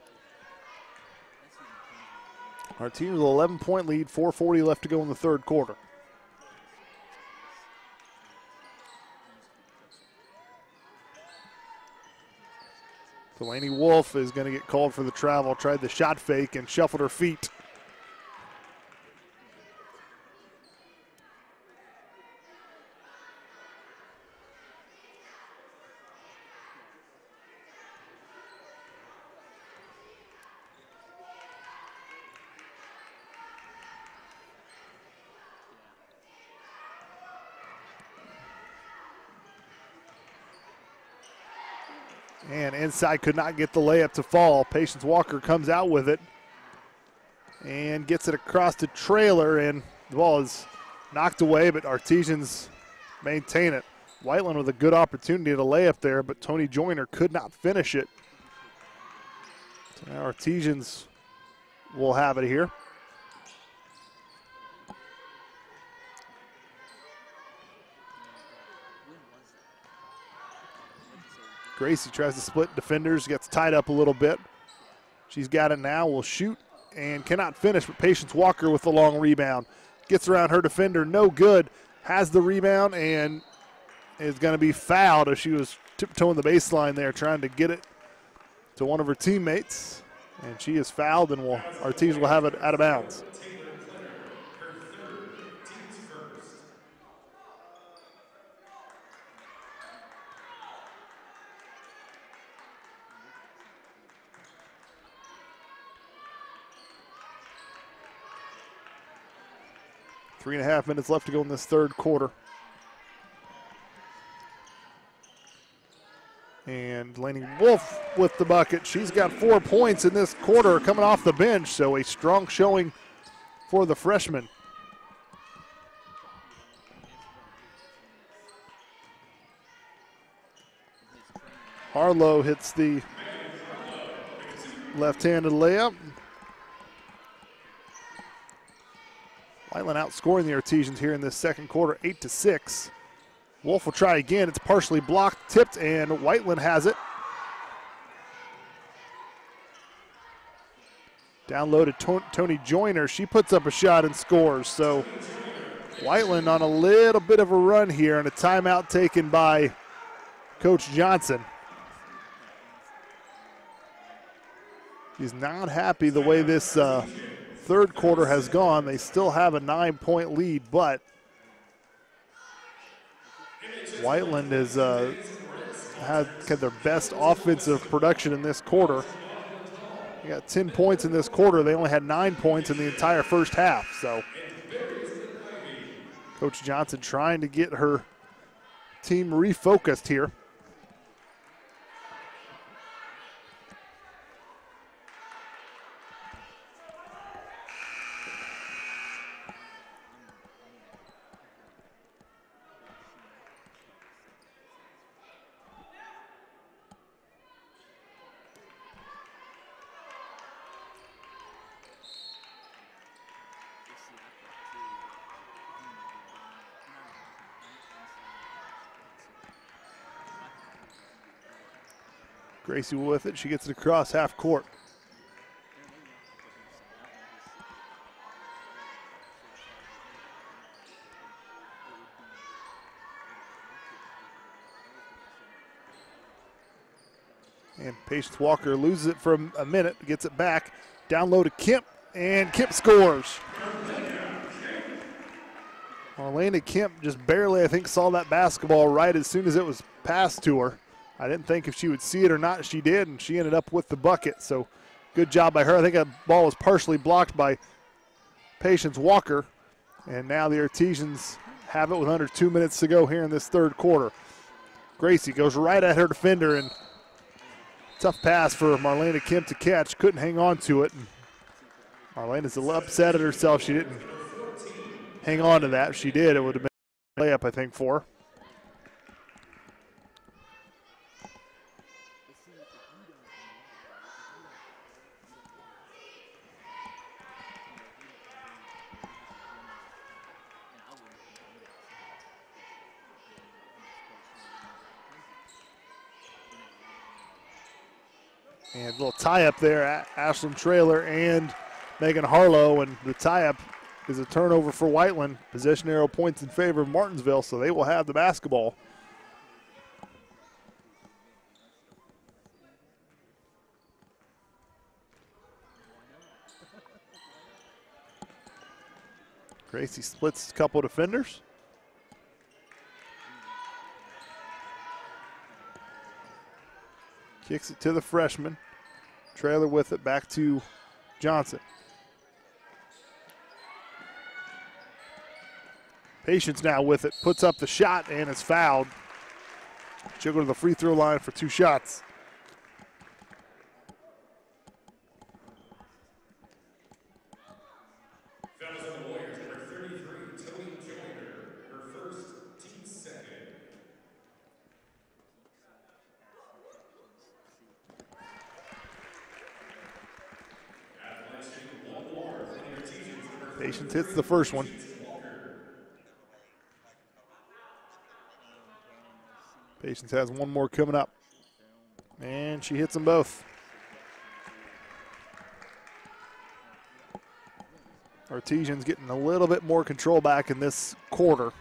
Our team with an 11-point lead, 4:40 left to go in the third quarter. Delaney Wolf is going to get called for the travel. Tried the shot fake and shuffled her feet. And inside could not get the layup to fall. Patience Walker comes out with it and gets it across the trailer, and the ball is knocked away, but Artesians maintain it. Whiteland with a good opportunity to lay up there, but Tony Joyner could not finish it. So now Artesians will have it here. Gracie tries to split defenders, gets tied up a little bit. She's got it now, will shoot and cannot finish, but Patience Walker with the long rebound. Gets around her defender, no good. Has the rebound and is going to be fouled as she was tiptoeing the baseline there trying to get it to one of her teammates. And she is fouled, and Artesian will have it out of bounds. 3.5 minutes left to go in this third quarter. And Lainey Wolf with the bucket. She's got 4 points in this quarter coming off the bench, so a strong showing for the freshman. Harlow hits the left-handed layup. Whiteland outscoring the Artesians here in this second quarter, 8-6. Wolf will try again. It's partially blocked, tipped, and Whiteland has it. Down low to Tony Joyner. She puts up a shot and scores. So Whiteland on a little bit of a run here, and a timeout taken by Coach Johnson. He's not happy the way this third quarter has gone. They still have a 9-point lead, but Whiteland has had their best offensive production in this quarter. They got 10 points in this quarter. They only had 9 points in the entire first half. So Coach Johnson trying to get her team refocused here. Gracie with it. She gets it across half court. And Patience Walker loses it for a minute, gets it back. Down low to Kemp, and Kemp scores. Marlena Kemp just barely, I think, saw that basketball right as soon as it was passed to her. I didn't think if she would see it or not. She did, and she ended up with the bucket. So good job by her. I think that ball was partially blocked by Patience Walker. And now the Artesians have it with under 2 minutes to go here in this third quarter. Gracie goes right at her defender, and tough pass for Marlena Kemp to catch. Couldn't hang on to it. And Marlena's a little upset at herself. She didn't hang on to that. If she did, it would have been a layup, I think, for her. And a little tie-up there, Ashlyn Traylor and Megan Harlow, and the tie-up is a turnover for Whiteland. Possession arrow points in favor of Martinsville, so they will have the basketball. Gracie splits a couple defenders. Kicks it to the freshman. Trailer with it back to Johnson. Patience now with it. Puts up the shot and is fouled. She'll go to the free throw line for 2 shots. Patience hits the first one. Patience has one more coming up. And she hits them both. Artesian's getting a little bit more control back in this quarter.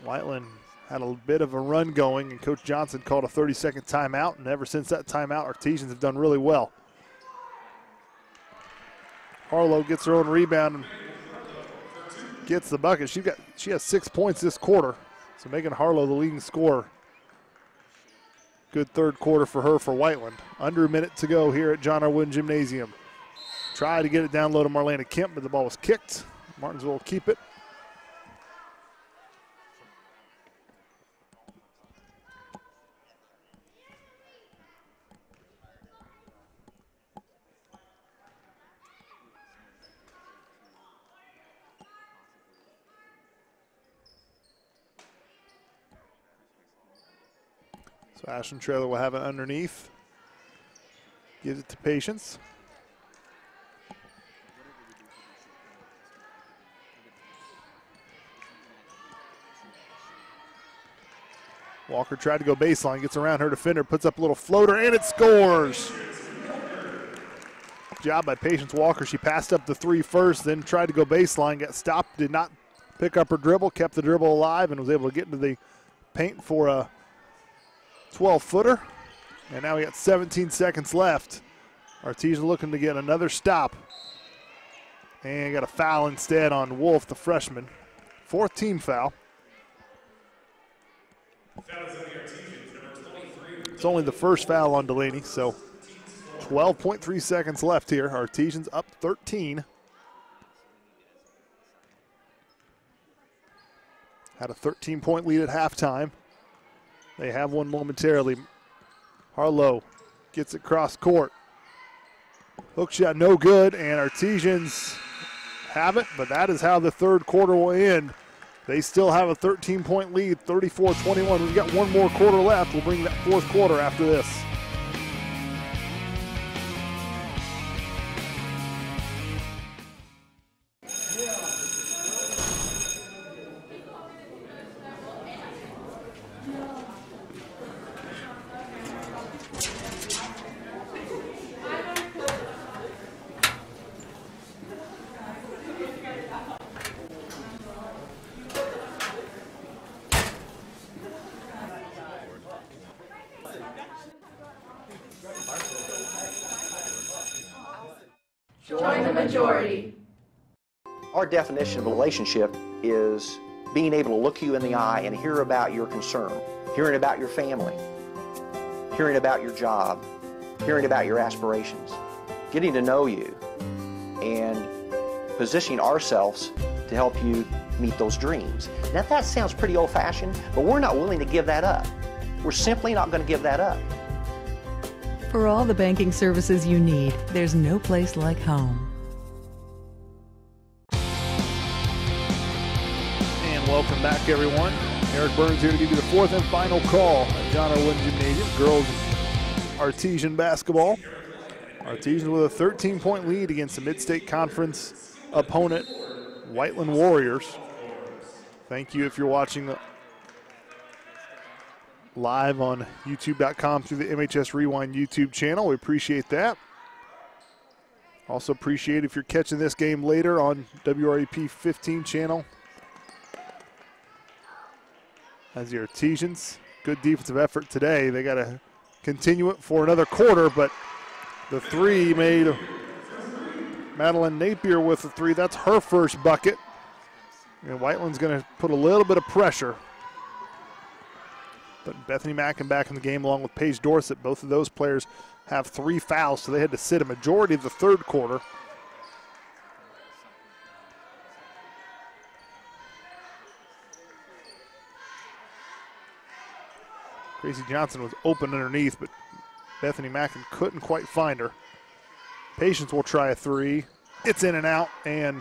Whiteland had a bit of a run going, and Coach Johnson called a 30-second timeout, and ever since that timeout, Artesians have done really well. Harlow gets her own rebound and gets the bucket. She has 6 points this quarter, so Megan Harlow the leading scorer. Good third quarter for her for Whiteland. Under a minute to go here at John R. Wooden Gymnasium. Tried to get it down low to Marlena Kemp, but the ball was kicked. Martinsville will keep it. So Ashton Traylor will have it underneath. Gives it to Patience. Walker tried to go baseline, gets around her defender, puts up a little floater, and it scores. Good job by Patience Walker. She passed up the three first, then tried to go baseline, got stopped, did not pick up her dribble, kept the dribble alive, and was able to get into the paint for a 12-footer. And now we got 17 seconds left. Artesia looking to get another stop. And got a foul instead on Wolf, the freshman. Fourth team foul. It's only the first foul on Delaney, so 12.3 seconds left here. Artesians up 13. Had a 13-point lead at halftime. They have one momentarily. Harlow gets it cross court. Hook shot no good, and Artesians have it, but that is how the third quarter will end. They still have a 13-point lead, 34-21. We've got one more quarter left. We'll bring that fourth quarter after this. Join the majority. Our definition of a relationship is being able to look you in the eye and hear about your concern, hearing about your family, hearing about your job, hearing about your aspirations, getting to know you, and positioning ourselves to help you meet those dreams. Now that sounds pretty old-fashioned, but we're not willing to give that up. We're simply not going to give that up. For all the banking services you need, there's no place like home. And welcome back, everyone. Eric Burns here to give you the fourth and final call at John R. Wooden Gymnasium. Girls Artesian basketball. Artesian with a 13-point lead against the Mid-State Conference opponent, Whiteland Warriors. Thank you if you're watching live on youtube.com through the MHS Rewind YouTube channel. We appreciate that. Also appreciate if you're catching this game later on WREP 15 channel. As the Artesians, good defensive effort today. They got to continue it for another quarter, but the three made Madeline Napier with the three. That's her first bucket. And Whiteland's going to put a little bit of pressure. But Bethany Mackin back in the game along with Paige Dorsett. Both of those players have 3 fouls, so they had to sit a majority of the third quarter. Gracie Johnson was open underneath, but Bethany Mackin couldn't quite find her. Patience will try a three. It's in and out, and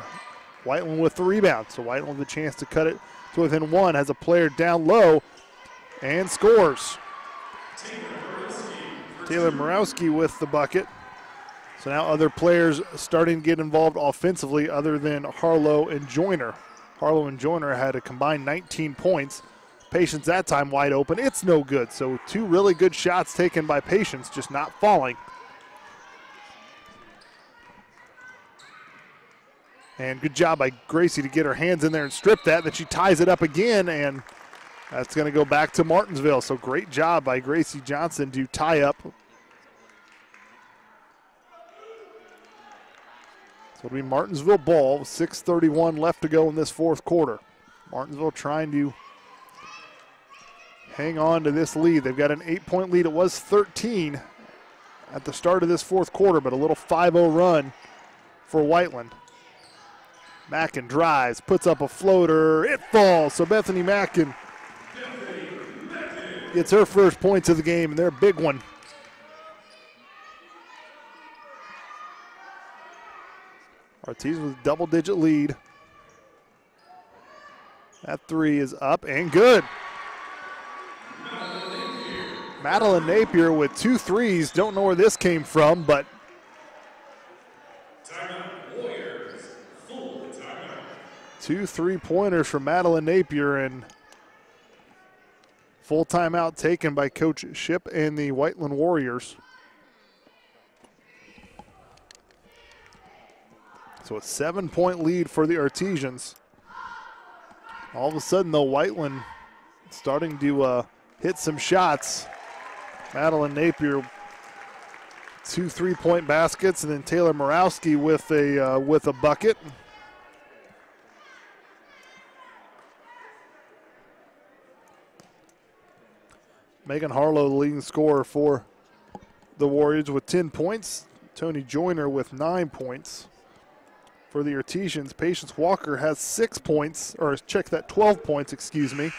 Whiteland with the rebound. So Whiteland with a chance to cut it to within one, has a player down low, and scores. Taylor Morawski with the bucket. So now other players starting to get involved offensively other than Harlow and Joyner. Harlow and Joyner had a combined 19 points. Patience that time wide open. It's no good. So 2 really good shots taken by Patience, just not falling. And good job by Gracie to get her hands in there and strip that. Then she ties it up again, and that's going to go back to Martinsville. So great job by Gracie Johnson to tie up. So it'll be Martinsville ball, 6:31 left to go in this fourth quarter. Martinsville trying to hang on to this lead. They've got an 8-point lead. It was 13 at the start of this fourth quarter, but a little 5-0 run for Whiteland. Mackin drives, puts up a floater, it falls. So Bethany Mackin gets her first points of the game, and they're a big one. Ortiz with a double-digit lead. That 3 is up and good. Madeline Napier with 2 threes. Don't know where this came from, but 2 3-pointers from Madeline Napier, and full timeout taken by Coach Ship and the Whiteland Warriors. So a 7-point lead for the Artesians. All of a sudden, though, Whiteland starting to hit some shots. Madeline Napier, 2 3-point baskets, and then Taylor Morawski with a bucket. Megan Harlow, the leading scorer for the Warriors with 10 points. Tony Joyner with 9 points. For the Artesians, Patience Walker has 6 points, or check that, 12 points, excuse me.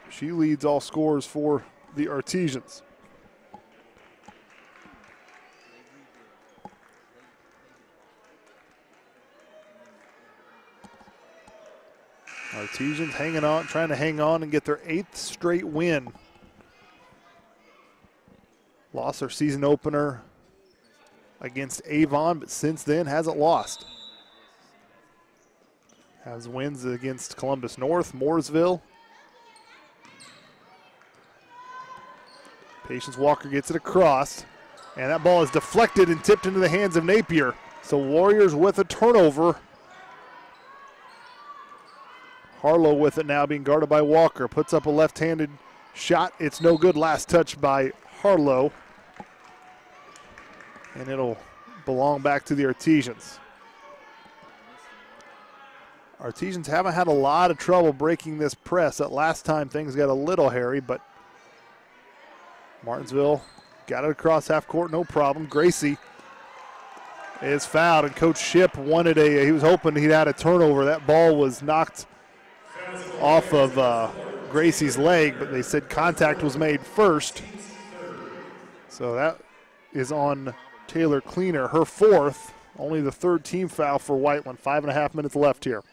She leads all scorers for the Artesians. Artesians hanging on, trying to hang on and get their 8th straight win. Lost their season opener against Avon, but since then hasn't lost. Has wins against Columbus North, Mooresville. Patience Walker gets it across, and that ball is deflected and tipped into the hands of Napier. So Warriors with a turnover. Harlow with it now, being guarded by Walker. Puts up a left-handed shot. It's no good. Last touch by Harlow. And it'll belong back to the Artesians. Artesians haven't had a lot of trouble breaking this press. That last time things got a little hairy, but Martinsville got it across half court, no problem. Gracie is fouled, and Coach Ship wanted he was hoping he'd had a turnover. That ball was knocked off of Gracie's leg, but they said contact was made first. So that is on Taylor Cleaner, her 4th, only the 3rd team foul for Whiteland. 5.5 minutes left here.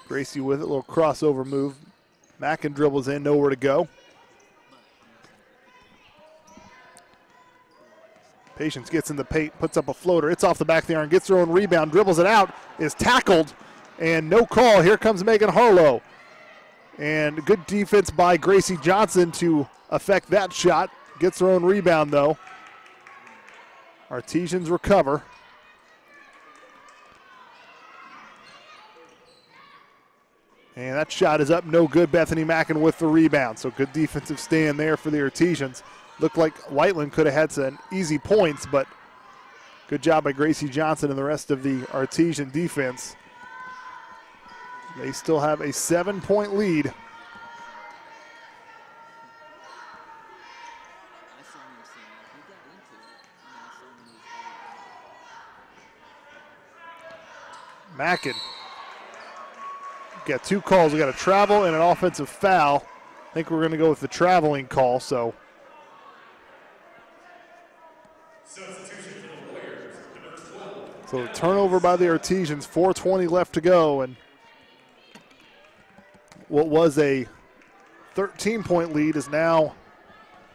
Gracie with it, a little crossover move. Mackin dribbles in, nowhere to go. Patience gets in the paint, puts up a floater. It's off the back of the iron, gets her own rebound, dribbles it out, is tackled, and no call. Here comes Megan Harlow. And good defense by Gracie Johnson to affect that shot. Gets her own rebound, though. Artesians recover. And that shot is up, no good. Bethany Mackin with the rebound. So good defensive stand there for the Artesians. Looked like Whiteland could have had some easy points, but good job by Gracie Johnson and the rest of the Artesian defense. They still have a 7-point lead. Mackin. Got 2 calls. We got a travel and an offensive foul. I think we're going to go with the traveling call, so. Substitution for the Warriors, number 12, So turnover by the Artesians, 4:20 left to go, and what was a 13-point lead is now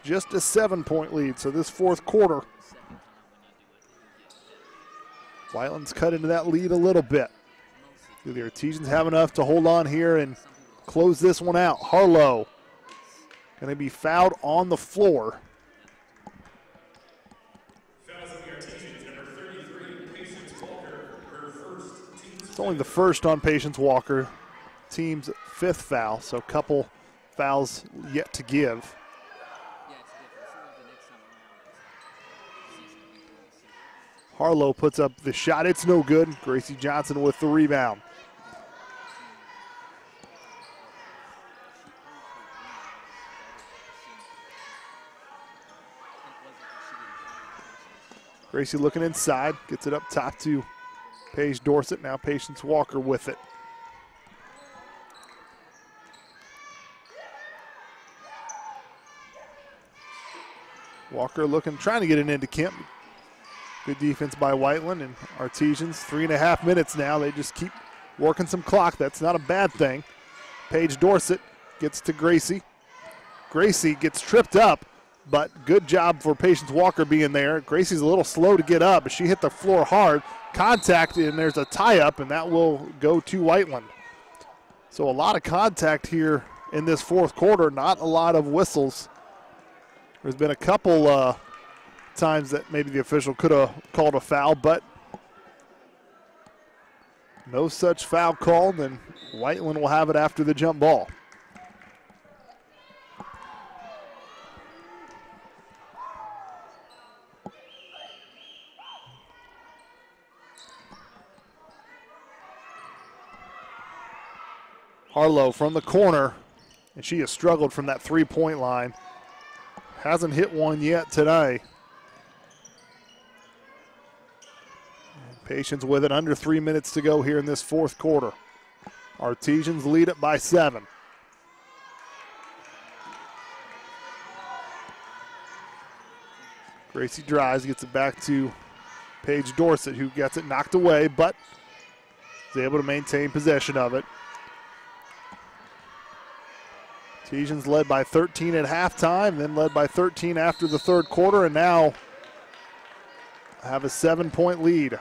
just a 7-point lead. So this fourth quarter, Whiteland's cut into that lead a little bit. Do the Artesians have enough to hold on here and close this one out? Harlow going to be fouled on the floor. It's only the first on Patience Walker, team's 5th foul, so a couple fouls yet to give. Harlow puts up the shot. It's no good. Gracie Johnson with the rebound. Gracie looking inside, gets it up top to Paige Dorsett. Now Patience Walker with it. Walker looking, trying to get it into Kemp. Good defense by Whiteland and Artesians. 3.5 minutes now. They just keep working some clock. That's not a bad thing. Paige Dorsett gets to Gracie. Gracie gets tripped up, but good job for Patience Walker being there. Gracie's a little slow to get up, but she hit the floor hard. Contact, and there's a tie-up, and that will go to Whiteland. So a lot of contact here in this fourth quarter, not a lot of whistles. There's been a couple times that maybe the official could have called a foul, but no such foul called, and Whiteland will have it after the jump ball. Harlow from the corner, and she has struggled from that three-point line. Hasn't hit one yet today. And Patience with it, under 3 minutes to go here in this fourth quarter. Artesians lead it by 7. Gracie drives, gets it back to Paige Dorsett, who gets it knocked away, but is able to maintain possession of it. Artesians led by 13 at halftime, then led by 13 after the third quarter, and now have a 7-point lead.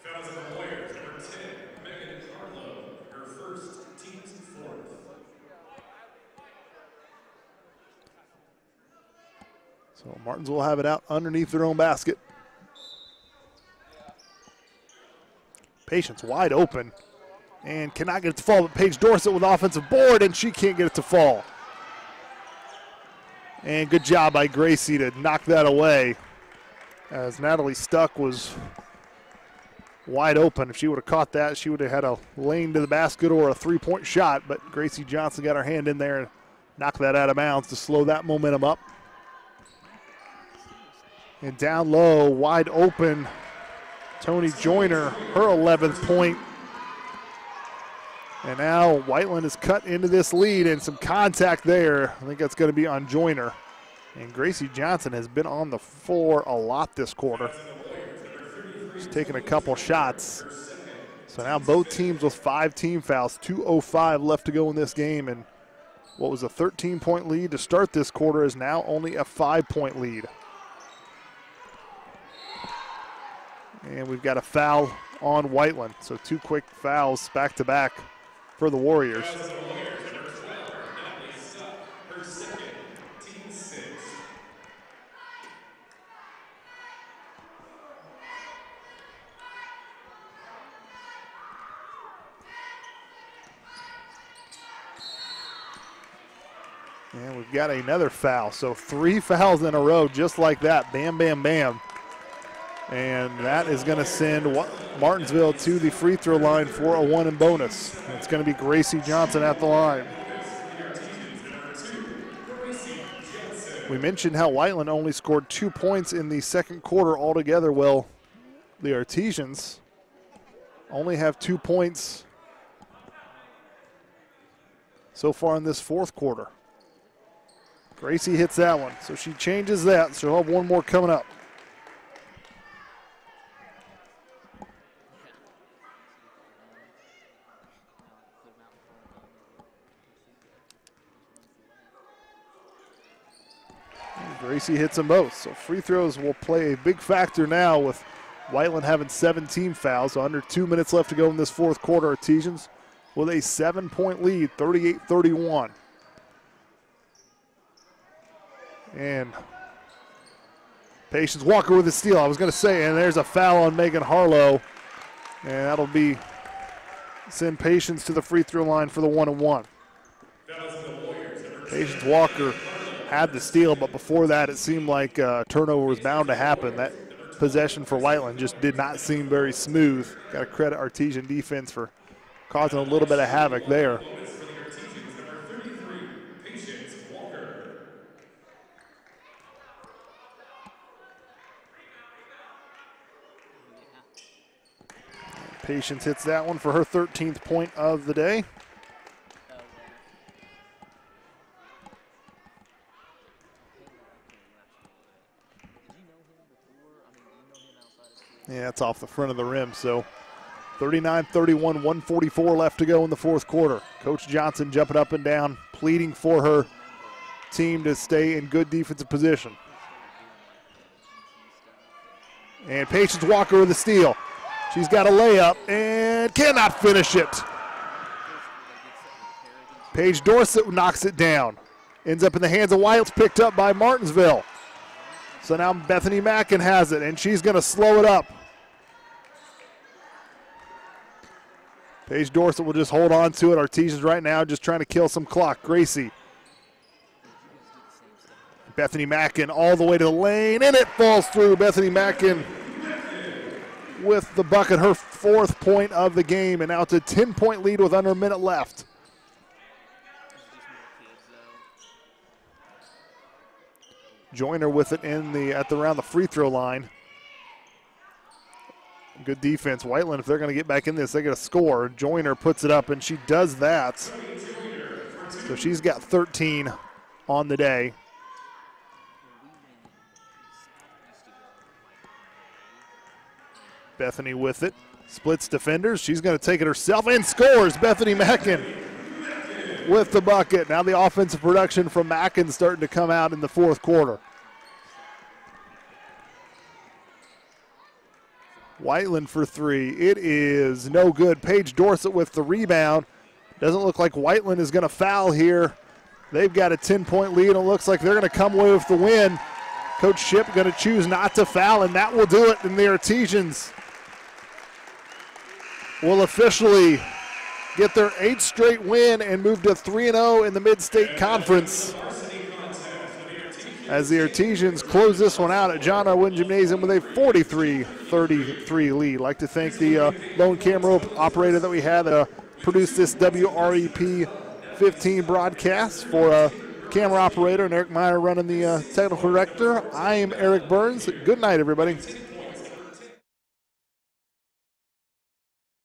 Fouls on the Warriors, number 10, Megan Harlow, her first, team's 4th. So Martinsville will have it out underneath their own basket. Patience wide open and cannot get it to fall, but Paige Dorsett with offensive board, and she can't get it to fall. And good job by Gracie to knock that away, as Natalie Stuck was wide open. If she would have caught that, she would have had a lane to the basket or a three-point shot, but Gracie Johnson got her hand in there and knocked that out of bounds to slow that momentum up. And down low, wide open, Tony Joyner, her 11th point. And now Whiteland is cut into this lead, and some contact there. I think that's going to be on Joyner. And Gracie Johnson has been on the floor a lot this quarter. She's taken a couple shots. So now both teams with 5 team fouls, 2:05 left to go in this game. And what was a 13-point lead to start this quarter is now only a 5-point lead. And we've got a foul on Whiteland. So 2 quick fouls back-to-back for the Warriors. Fouls on the Warriors, number 12, Natalie Stuck, her second, team 6. And we've got another foul. So 3 fouls in a row just like that. Bam, bam, bam. And that is going to send Martinsville to the free throw line for a 1 and bonus. It's going to be Gracie Johnson at the line. We mentioned how Whiteland only scored 2 points in the second quarter altogether. Well, the Artesians only have 2 points so far in this fourth quarter. Gracie hits that one, so she changes that. So she'll have one more coming up. And Gracie hits them both. So free throws will play a big factor now with Whiteland having 17 fouls. So under 2 minutes left to go in this fourth quarter. Artesians with a 7-point lead, 38-31. And Patience Walker with a steal. I was going to say, and there's a foul on Megan Harlow. And that'll be send Patience to the free throw line for the 1-and-1. Patience Walker had the steal, but before that it seemed like turnover was bound to happen. That possession for Whiteland just did not seem very smooth. Got to credit Artesian defense for causing a little bit of havoc there. Patience hits that one for her 13th point of the day. Yeah, it's off the front of the rim, so 39-31, 144 left to go in the fourth quarter. Coach Johnson jumping up and down, pleading for her team to stay in good defensive position. And Patience Walker with a steal. She's got a layup and cannot finish it. Paige Dorsett knocks it down. Ends up in the hands of Wilds, picked up by Martinsville. So now Bethany Mackin has it, and she's going to slow it up. Paige Dorsett will just hold on to it. Artesians right now just trying to kill some clock. Gracie. Bethany Mackin all the way to the lane, and it falls through. Bethany Mackin with the bucket, her 4th point of the game, and now it's a 10-point lead with under a minute left. Joyner with it around the free throw line. Good defense. Whiteland, if they're going to get back in this, they got to score. Joyner puts it up, and she does that. So she's got 13 on the day. Bethany with it, splits defenders. She's going to take it herself and scores. Bethany Mackin with the bucket. Now the offensive production from Mackin starting to come out in the fourth quarter. Whiteland for 3. It is no good. Paige Dorsett with the rebound. Doesn't look like Whiteland is going to foul here. They've got a 10-point lead, and it looks like they're going to come away with the win. Coach Shipp going to choose not to foul, and that will do it. And the Artesians will officially get their 8th straight win and move to 3-0 in the Mid-State Conference, as the Artesians close this one out at John R. Wooden Gymnasium with a 43-33 lead. I'd like to thank the lone camera operator that we had produce this WREP 15 broadcast. For camera operator and Eric Meyer running the technical director, I am Eric Burns. Good night, everybody.